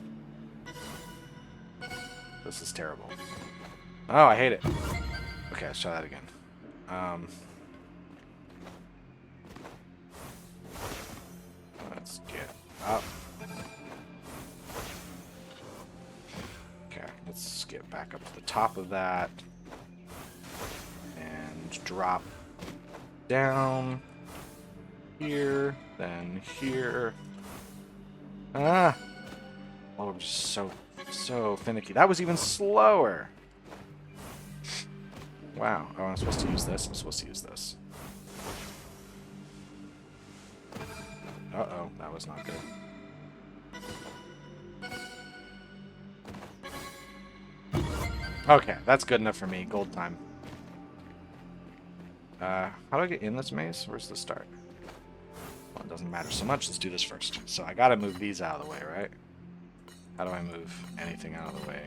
Speaker 1: This is terrible. Oh, I hate it. Okay, let's try that again. Let's get up. Okay, let's get back up to the top of that. And drop down here, then here. Ah! Oh, I'm just so finicky. That was even slower! Wow. Oh, I'm supposed to use this? I'm supposed to use this. Uh-oh, that was not good. Okay, that's good enough for me. Gold time. How do I get in this maze? Where's the start? Well, it doesn't matter so much. Let's do this first. So I gotta move these out of the way, right? How do I move anything out of the way?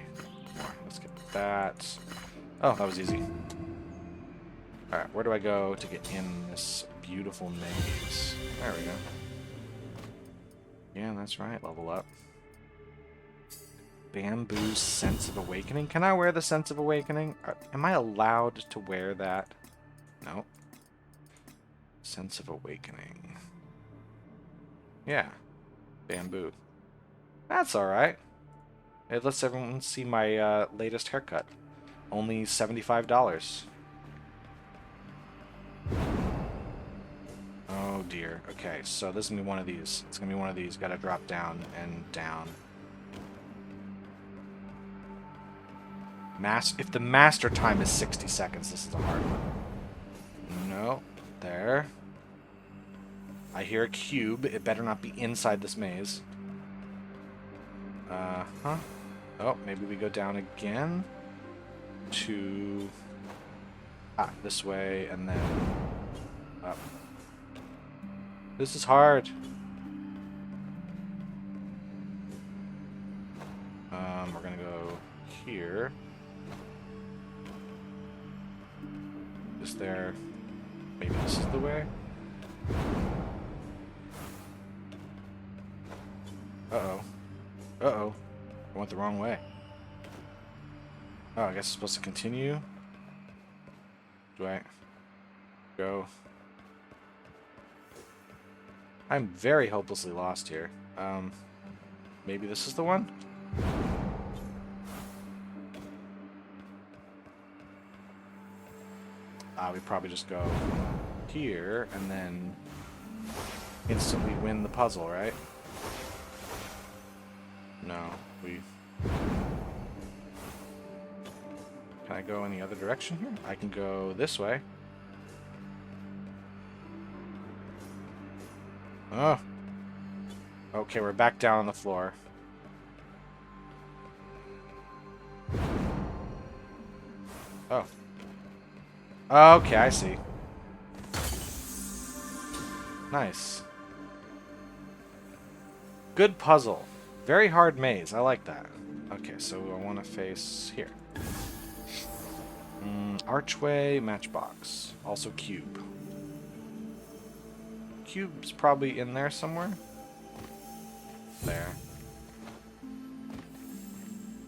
Speaker 1: More. Let's get that. Oh, that was easy. Alright, where do I go to get in this beautiful maze? There we go. Yeah, that's right. Level up. Bamboo Sense of Awakening. Can I wear the Sense of Awakening? Am I allowed to wear that? No. Sense of Awakening. Yeah. Bamboo. That's alright. It lets everyone see my latest haircut. Only $75. Oh dear. Okay, so this is going to be one of these. It's going to be one of these. Got to drop down and down. If the master time is 60 seconds, this is a hard one. No. There. I hear a cube. It better not be inside this maze. Uh-huh. Oh, maybe we go down again to... this way, and then up. This is hard. We're gonna go here. Is there... Maybe this is the way? Uh-oh. Uh-oh. I went the wrong way. Oh, I guess it's supposed to continue. Do I go? I'm very hopelessly lost here. Maybe this is the one? we probably just go here and then instantly win the puzzle, right? No, we... Can I go any other direction here? I can go this way. Oh. Okay, we're back down on the floor. Oh. Okay, I see. Nice. Good puzzle. Very hard maze. I like that. Okay, so I want to face here. Archway, matchbox. Also cube. Cube's probably in there somewhere. There.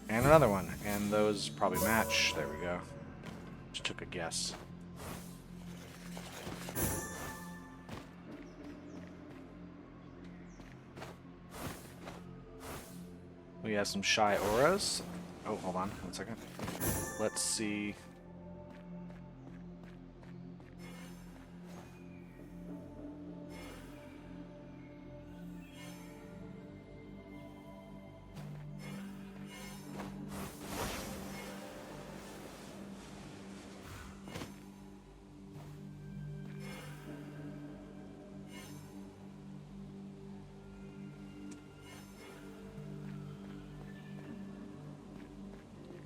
Speaker 1: And another one. And those probably match. There we go. Just took a guess. We have some shy auras. Oh, hold on. 1 second. Let's see.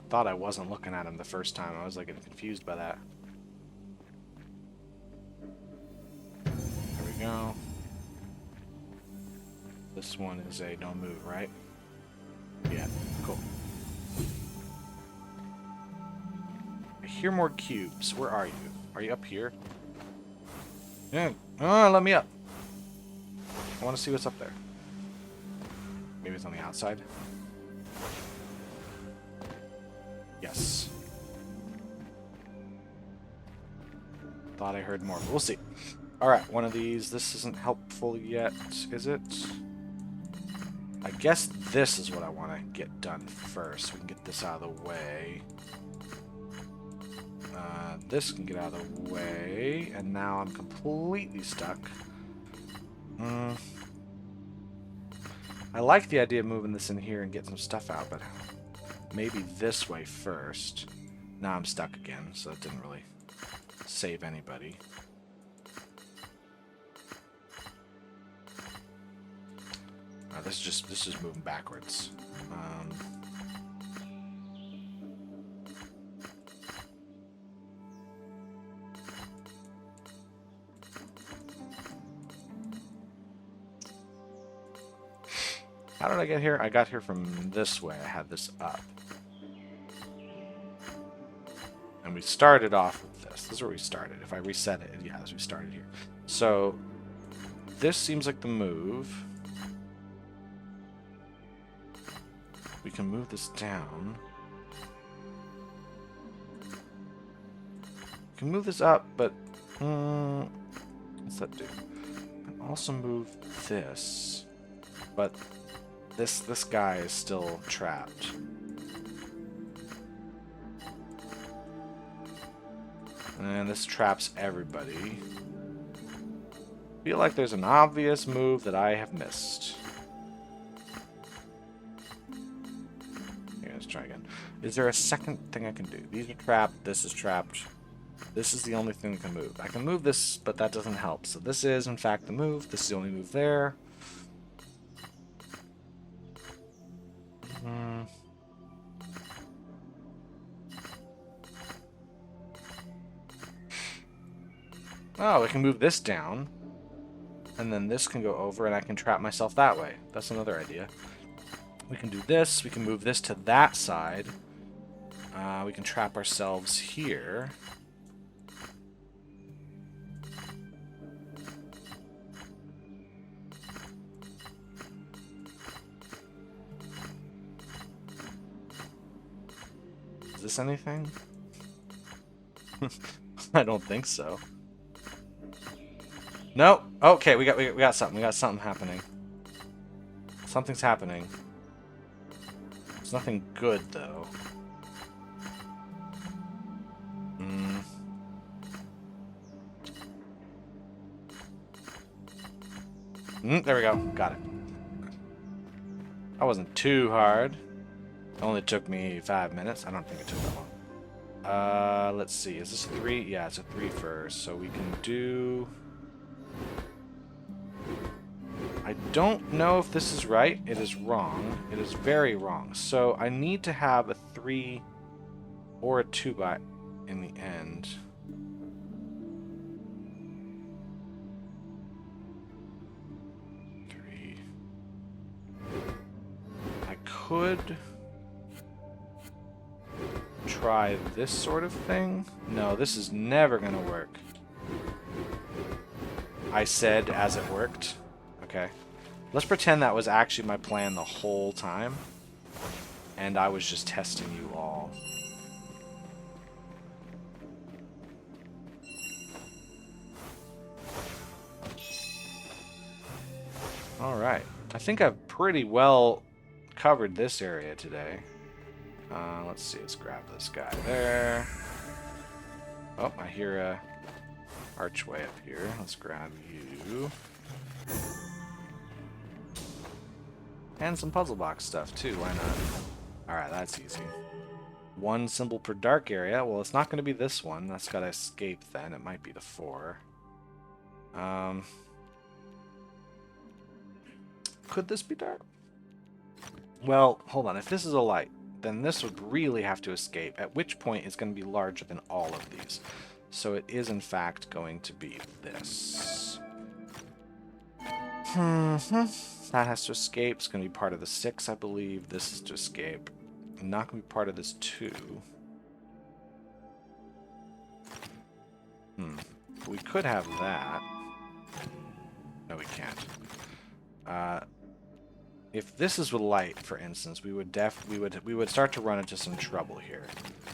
Speaker 1: Thought I wasn't looking at him the first time. I was like getting confused by that. There we go. This one is a don't move, right? Yeah, cool. I hear more cubes. Where are you? Are you up here? Yeah. Oh, let me up. I want to see what's up there. Maybe it's on the outside. Yes. Thought I heard more, but we'll see. Alright, one of these. This isn't helpful yet, is it? I guess this is what I want to get done first. We can get this out of the way. This can get out of the way. And now I'm completely stuck. I like the idea of moving this in here and getting some stuff out, but... maybe this way first. Now I'm stuck again, so that didn't really save anybody. This is moving backwards. How did I get here? I got here from this way. I had this up. And we started off with this. This is where we started. If I reset it, yeah, we started here. So, this seems like the move. We can move this down. We can move this up, but... what's that do? We can also move this. But this guy is still trapped. And this traps everybody. Feel like there's an obvious move that I have missed. Here, let's try again. Is there a second thing I can do? These are trapped. This is trapped. This is the only thing that can move. I can move this, but that doesn't help. So this is, in fact, the move. This is the only move there. Oh, I can move this down. And then this can go over, and I can trap myself that way. That's another idea. We can do this. We can move this to that side. We can trap ourselves here. Is this anything? I don't think so. No. Okay, we got something. We got something happening. Something's happening. It's nothing good though. There we go. Got it. That wasn't too hard. It only took me 5 minutes. I don't think it took that long. Let's see. Is this a 3? Yeah, it's a 3 first. So we can do... I don't know if this is right. It is wrong. It is very wrong. So I need to have a 3 or a 2 by in the end. I could try this sort of thing. No, this is never going to work. I said as it worked. Okay. Let's pretend that was actually my plan the whole time. And I was just testing you all. Alright. I think I've pretty well covered this area today. Let's see. Let's grab this guy there. Oh, I hear a archway up here. Let's grab you. And some puzzle box stuff, too. Why not? Alright, that's easy. 1 symbol per dark area. Well, it's not going to be this one. That's got to escape then. It might be the 4. Could this be dark? Well, hold on. If this is a light, then this would really have to escape, at which point it's going to be larger than all of these. So it is, in fact, going to be this. That has to escape. It's going to be part of the 6, I believe. This is to escape. Not going to be part of this 2. We could have that. No, we can't. If this is with light, for instance, we would start to run into some trouble here.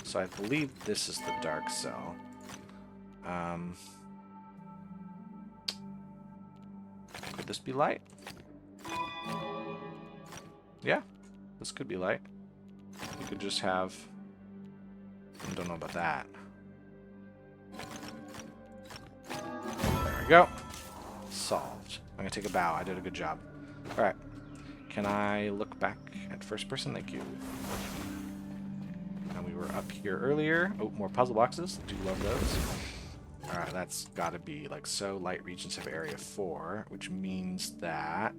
Speaker 1: So I believe this is the dark cell. Could this be light? Yeah, this could be light. You could just have... I don't know about that. There we go. Solved. I'm gonna take a bow. I did a good job. Alright. Can I look back at first person? Thank you. And we were up here earlier. Oh, more puzzle boxes. Do love those. Alright, that's gotta be like so. Light regions have area 4, which means that...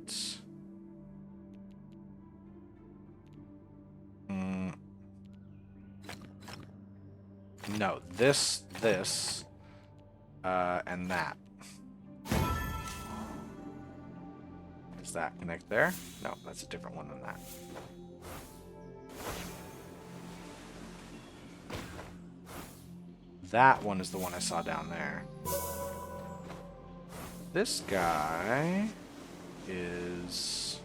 Speaker 1: No, this, and that. Does that connect there? No, that's a different one than that. That one is the one I saw down there. This guy is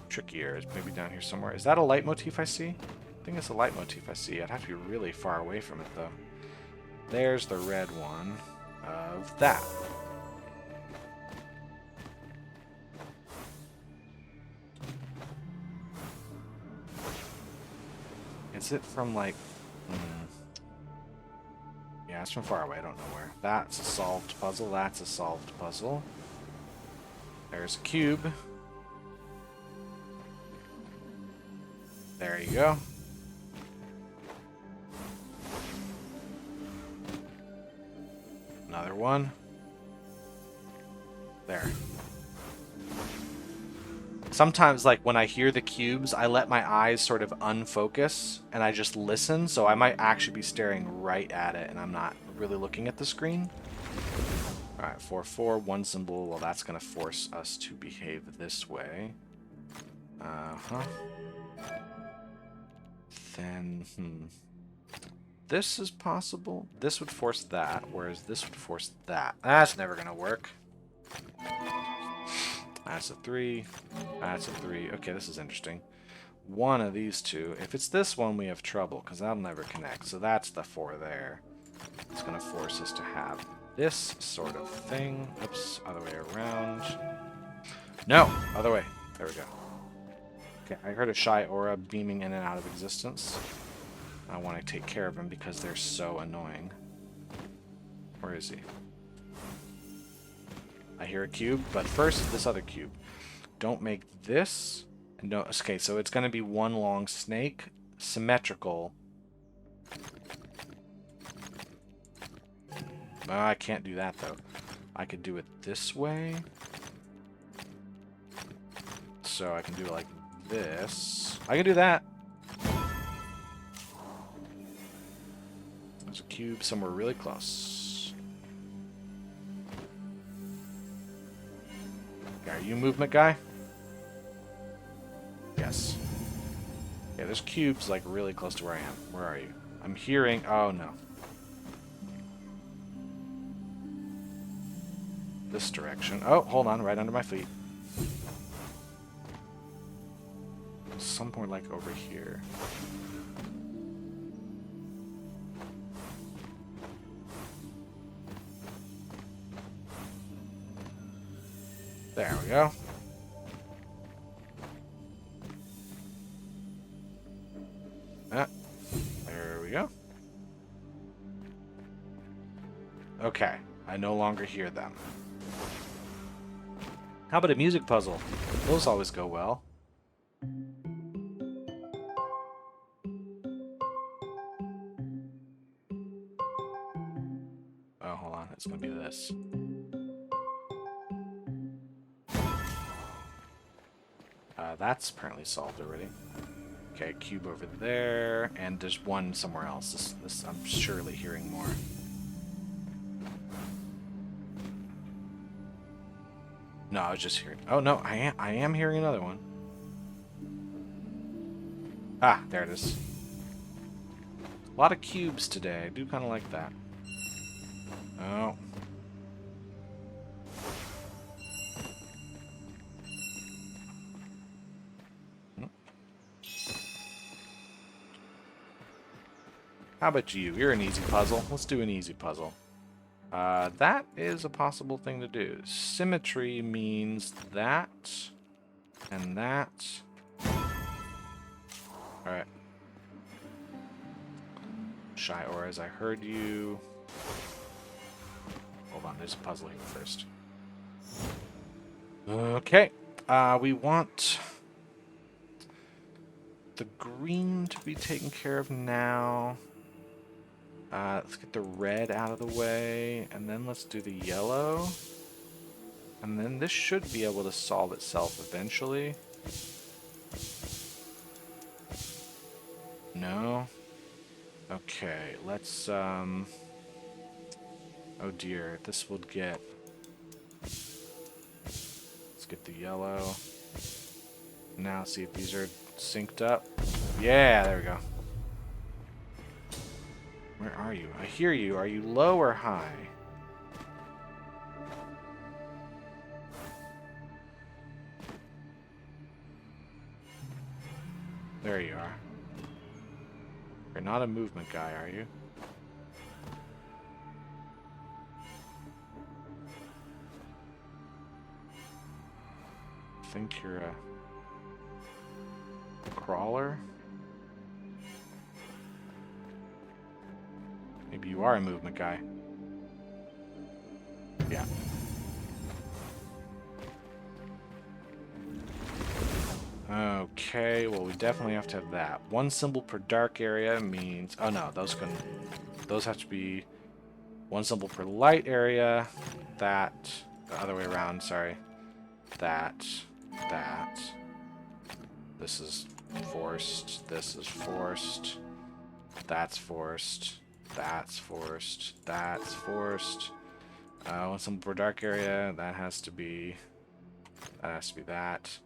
Speaker 1: trickier. It's maybe down here somewhere. Is that a leitmotif I see? I think it's a leitmotif I see. I'd have to be really far away from it, though. There's the red one of that. Is it from, like... Yeah, it's from far away. I don't know where. That's a solved puzzle. That's a solved puzzle. There's a cube. There you go. Another one. There. Sometimes, like, when I hear the cubes, I let my eyes sort of unfocus, and I just listen, so I might actually be staring right at it, and I'm not really looking at the screen. Alright, 4-4, 1 symbol. Well, that's going to force us to behave this way. Then, This is possible. This would force that, whereas this would force that. That's never going to work. That's a 3. That's a 3. Okay, this is interesting. One of these two. If it's this one, we have trouble, because that'll never connect. So that's the 4 there. It's going to force us to have this sort of thing. Oops, other way around. No, other way. There we go. Okay, I heard a shy aura beaming in and out of existence. I want to take care of him because they're so annoying. Where is he? I hear a cube, but first this other cube. Don't make this. No, okay, so it's going to be one long snake, symmetrical. I can't do that though. I could do it this way. So I can do it like this. I can do that. There's a cube somewhere really close. Okay, are you movement guy? Yes. Yeah, there's cubes like really close to where I am. Where are you? I'm hearing... Oh, no. This direction. Oh, hold on. Right under my feet. Somewhere like over here. There we go. There we go. Okay, I no longer hear them. How about a music puzzle? Those always go well. Oh, hold on. It's going to be this. That's apparently solved already. Okay, cube over there, and there's one somewhere else. This I'm surely hearing more. No, I was just hearing... Oh, no, I am hearing another one. Ah, there it is. A lot of cubes today. I do kind of like that. Oh. How about you? You're an easy puzzle. Let's do an easy puzzle. That is a possible thing to do. Symmetry means that and that. Alright. Shy Auras, I heard you. Hold on, there's a puzzle here first. Okay. We want the green to be taken care of now. Let's get the red out of the way, and then let's do the yellow. And then this should be able to solve itself eventually. No? Okay, let's, oh dear, this will get... Let's get the yellow. Now see if these are synced up. Yeah, there we go. Where are you? I hear you. Are you low or high? There you are. You're not a movement guy, are you? I think you're a crawler? Maybe you are a movement guy. Yeah. Okay, well we definitely have to have that. One symbol per dark area means... Oh no, those have to be one symbol per light area. That... The other way around, sorry. That. This is forced. This is forced. That's forced. That's forced. That's forced. One symbol per dark area. That has to be... That has to be that.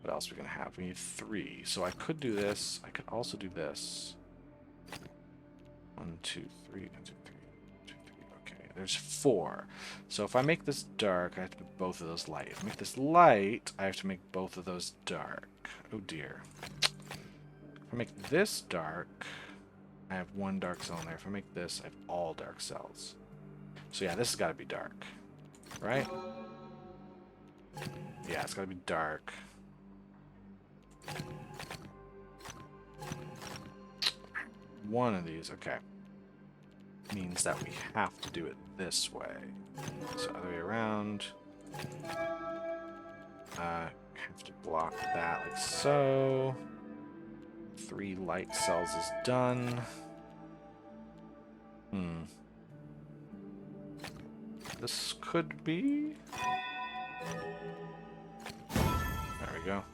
Speaker 1: What else are we going to have? We need 3. So I could do this. I could also do this. 1, 2, 3. 1, 2, 3. 2, 3. Okay, there's 4. So if I make this dark, I have to make both of those light. If I make this light, I have to make both of those dark. Oh dear. If I make this dark, I have 1 dark cell in there. If I make this, I have all dark cells. So yeah, this has got to be dark. Right? Yeah, it's got to be dark. One of these, okay. means that we have to do it this way. So other way around. Have to block that like so. 3 light cells is done. This could be... There we go.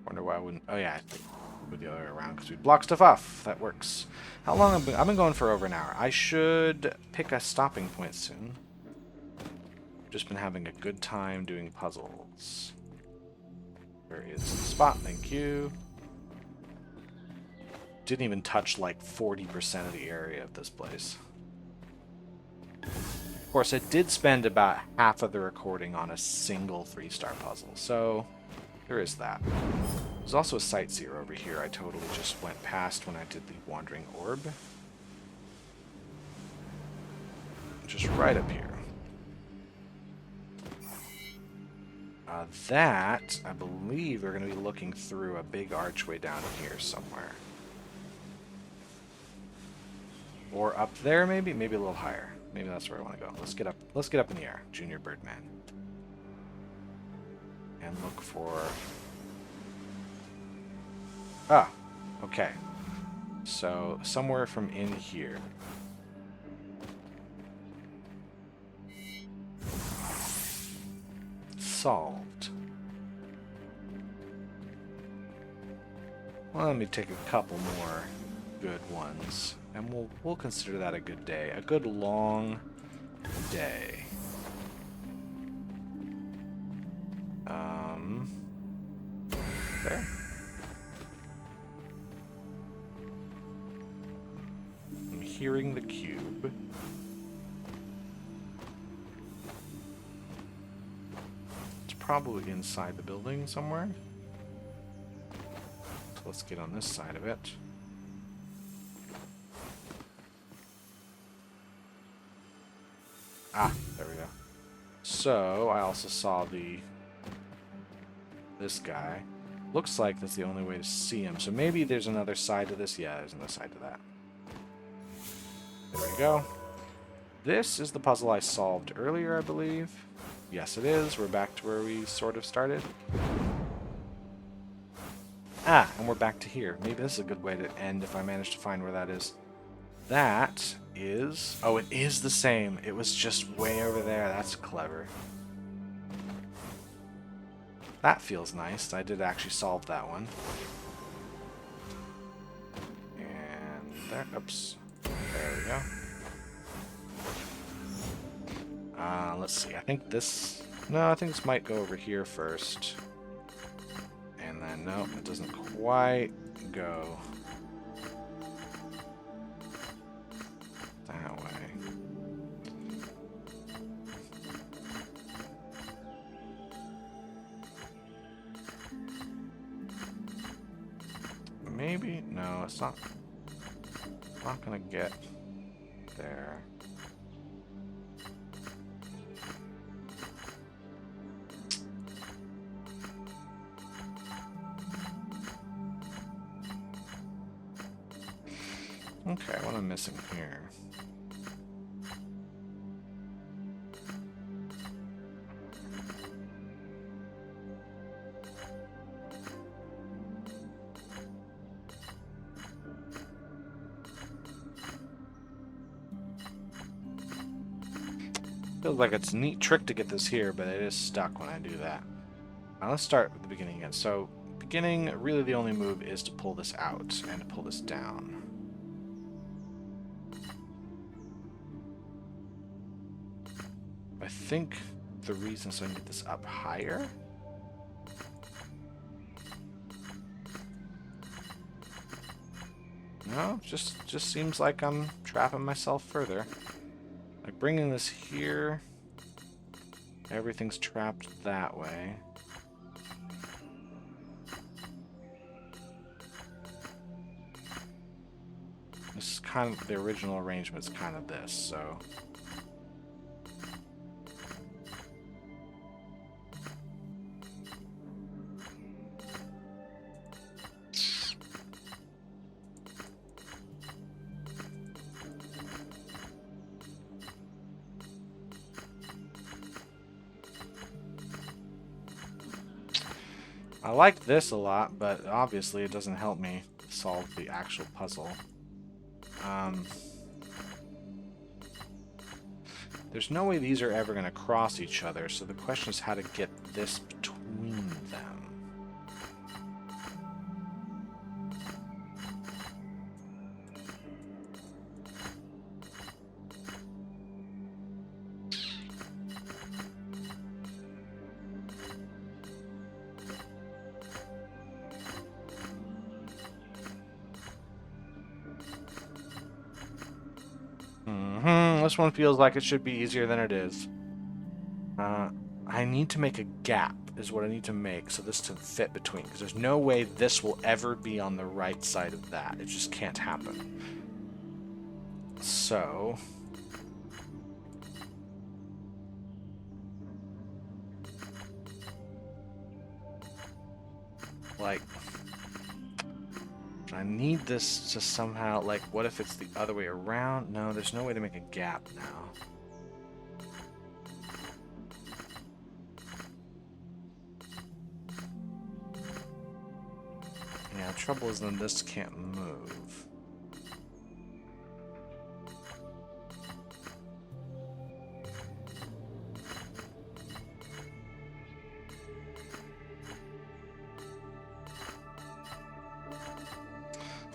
Speaker 1: Wonder why I wouldn't... Oh yeah, I think with the other way around because we block stuff off. That works. How long have I've been going for over an hour. I should pick a stopping point soon. Just been having a good time doing puzzles. Where is the spot? Thank you. Didn't even touch like 40% of the area of this place. Of course, I did spend about half of the recording on a single 3-star puzzle, so there is that. There's also a sightseer over here I totally just went past when I did the Wandering Orb. Just right up here. That, I believe, we're going to be looking through a big archway down here somewhere. Or up there, maybe? Maybe a little higher. Maybe that's where I want to go. Let's get up in the air, Junior Birdman. And look for... Ah, okay. So, somewhere from in here. Solved. Well, let me take a couple more good ones, and we'll consider that a good day, a good long day. There. I'm hearing the cube. Probably inside the building somewhere. So let's get on this side of it. Ah, there we go. So I also saw this guy. Looks like that's the only way to see him. So maybe there's another side to this. Yeah, there's another side to that. There we go. This is the puzzle I solved earlier, I believe. Yes, it is. We're back to where we sort of started. Ah, and we're back to here. Maybe this is a good way to end if I manage to find where that is. That is... Oh, it is the same. It was just way over there. That's clever. That feels nice. I did actually solve that one. And there. Oops. There we go. Let's see. I think this... No, I think this might go over here first. And then, no, it doesn't quite go that way. Maybe? No, it's not gonna get there. Okay, what am I missing here? Feels like it's a neat trick to get this here, but it is stuck when I do that. Now let's start with the beginning again. So, beginning, really the only move is to pull this out and to pull this down. I think the reason so I can get this up higher. No, just seems like I'm trapping myself further. Like bringing this here, everything's trapped that way. This is kind of the original arrangement's kind of this, so. I like this a lot, but obviously it doesn't help me solve the actual puzzle. There's no way these are ever going to cross each other, so the question is how to get this between them. This one feels like it should be easier than it is. I need to make a gap, is what I need to make, so this to fit between, because there's no way this will ever be on the right side of that. It just can't happen. So... like... I need this to somehow, like, what if it's the other way around? No, there's no way to make a gap now. Yeah, the trouble is then this can't move.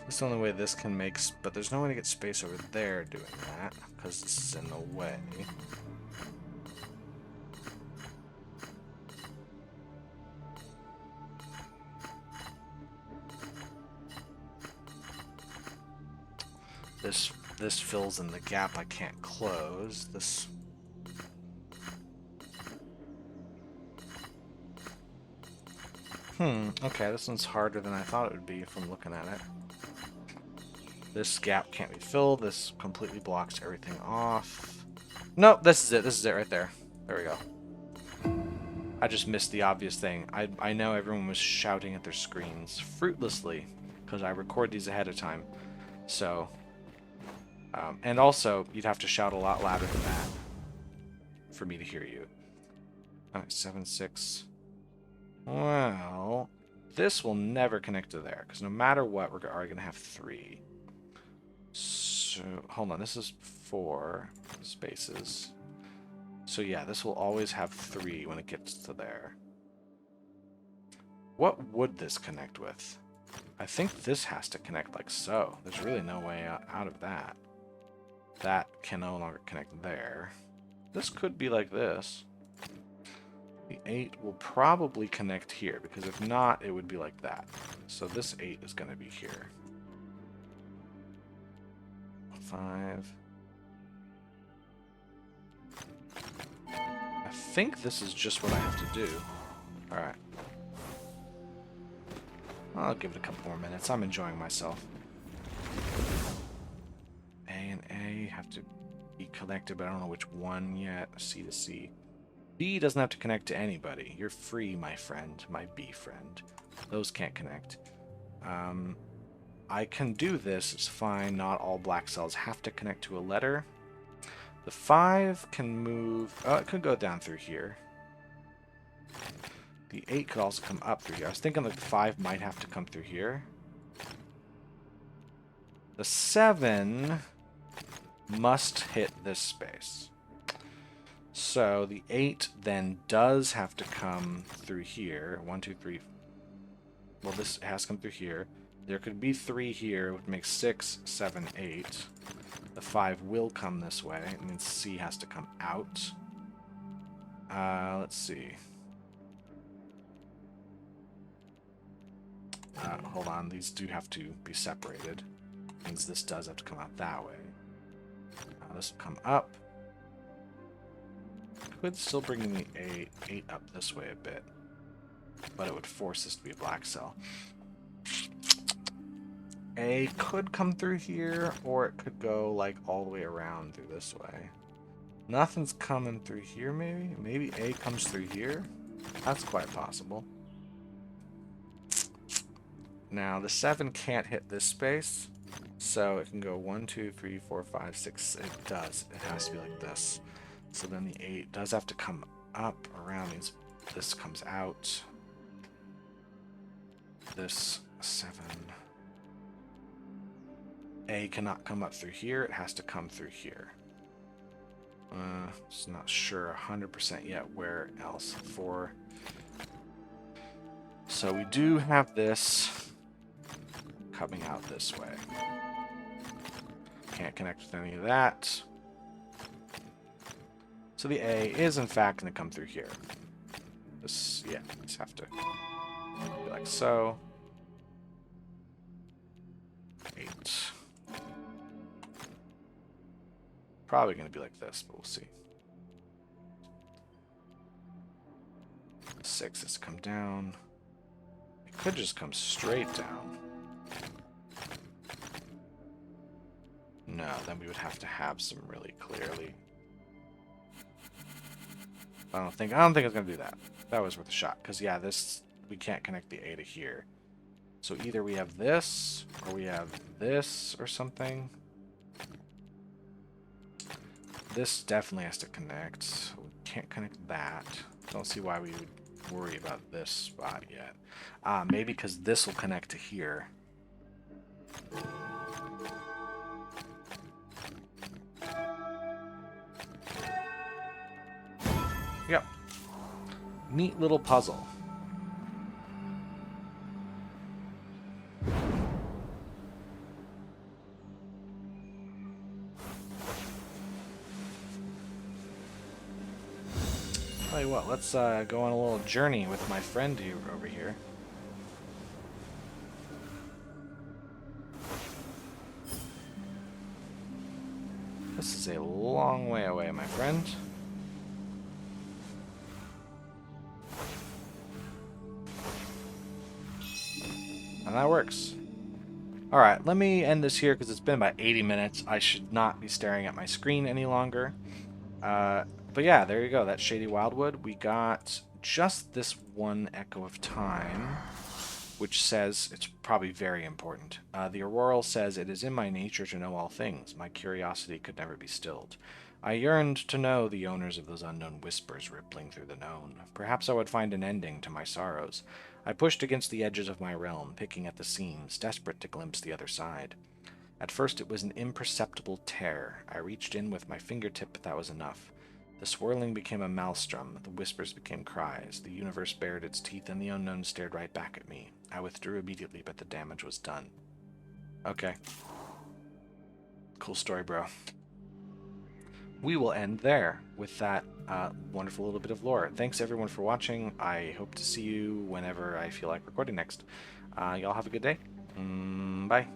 Speaker 1: That's the only way this can make, but there's no way to get space over there doing that, because this is in the way. This fills in the gap I can't close. This... okay, this one's harder than I thought it would be from looking at it. This gap can't be filled. This completely blocks everything off. Nope, this is it. This is it right there. There we go. I just missed the obvious thing. I know everyone was shouting at their screens fruitlessly because I record these ahead of time. So, and also, you'd have to shout a lot louder than that for me to hear you. Alright, 7, 6. Well, this will never connect to there because no matter what, we're already going to have 3. So, hold on, this is 4 spaces. So yeah, this will always have 3 when it gets to there. What would this connect with? I think this has to connect like so. There's really no way out of that. That can no longer connect there. This could be like this. The 8 will probably connect here, because if not, it would be like that. So this 8 is going to be here. 5. I think this is just what I have to do. Alright. I'll give it a couple more minutes. I'm enjoying myself. A and A have to be connected, but I don't know which one yet. C to C. B doesn't have to connect to anybody. You're free, my friend. My B friend. Those can't connect. I can do this. It's fine. Not all black cells have to connect to a letter. The 5 can move... oh, it could go down through here. The 8 could also come up through here. I was thinking the 5 might have to come through here. The 7 must hit this space. So the 8 then does have to come through here. 1, 2, 3. Well, this has to come through here. There could be 3 here, which makes 6, 7, 8. The 5 will come this way. It means C has to come out. Let's see. Hold on, these do have to be separated. Means this does have to come out that way. This will come up. Could still bring the 8 up this way a bit, but it would force this to be a black cell. A could come through here, or it could go like all the way around through this way. Nothing's coming through here, maybe? Maybe A comes through here? That's quite possible. Now, the 7 can't hit this space, so it can go 1, 2, 3, 4, 5, 6. It does. It has to be like this. So then the 8 does have to come up around. Means this comes out. this 7. A cannot come up through here. It has to come through here. Just not sure 100% yet where else. 4. So we do have this coming out this way. Can't connect with any of that. So the A is in fact going to come through here. This, yeah, just have to be like so. 8. Probably going to be like this, but we'll see. 6 has to come down. It could just come straight down. No, then we would have to have some really clearly. I don't think it's gonna do that. That was worth a shot, because yeah, this we can't connect the A to here. So either we have this, or we have this, or something. This definitely has to connect. We can't connect that. Don't see why we would worry about this spot yet. Maybe because this will connect to here. Yep. Neat little puzzle. Tell you what, let's go on a little journey with my friend here over here. This is a long way away, my friend. And that works. Alright, let me end this here because it's been about 80 minutes. I should not be staring at my screen any longer. But yeah, there you go. That's Shady Wildwood. We got just this one Echo of Time, which says, it's probably very important. The Auroral says, "It is in my nature to know all things. My curiosity could never be stilled. I yearned to know the owners of those unknown whispers rippling through the known. Perhaps I would find an ending to my sorrows. I pushed against the edges of my realm, picking at the seams, desperate to glimpse the other side. At first it was an imperceptible tear. I reached in with my fingertip, but that was enough. The swirling became a maelstrom, the whispers became cries, the universe bared its teeth, and the unknown stared right back at me. I withdrew immediately, but the damage was done." Okay. Cool story, bro. We will end there with that wonderful little bit of lore. Thanks everyone for watching. I hope to see you whenever I feel like recording next. Y'all have a good day. Bye.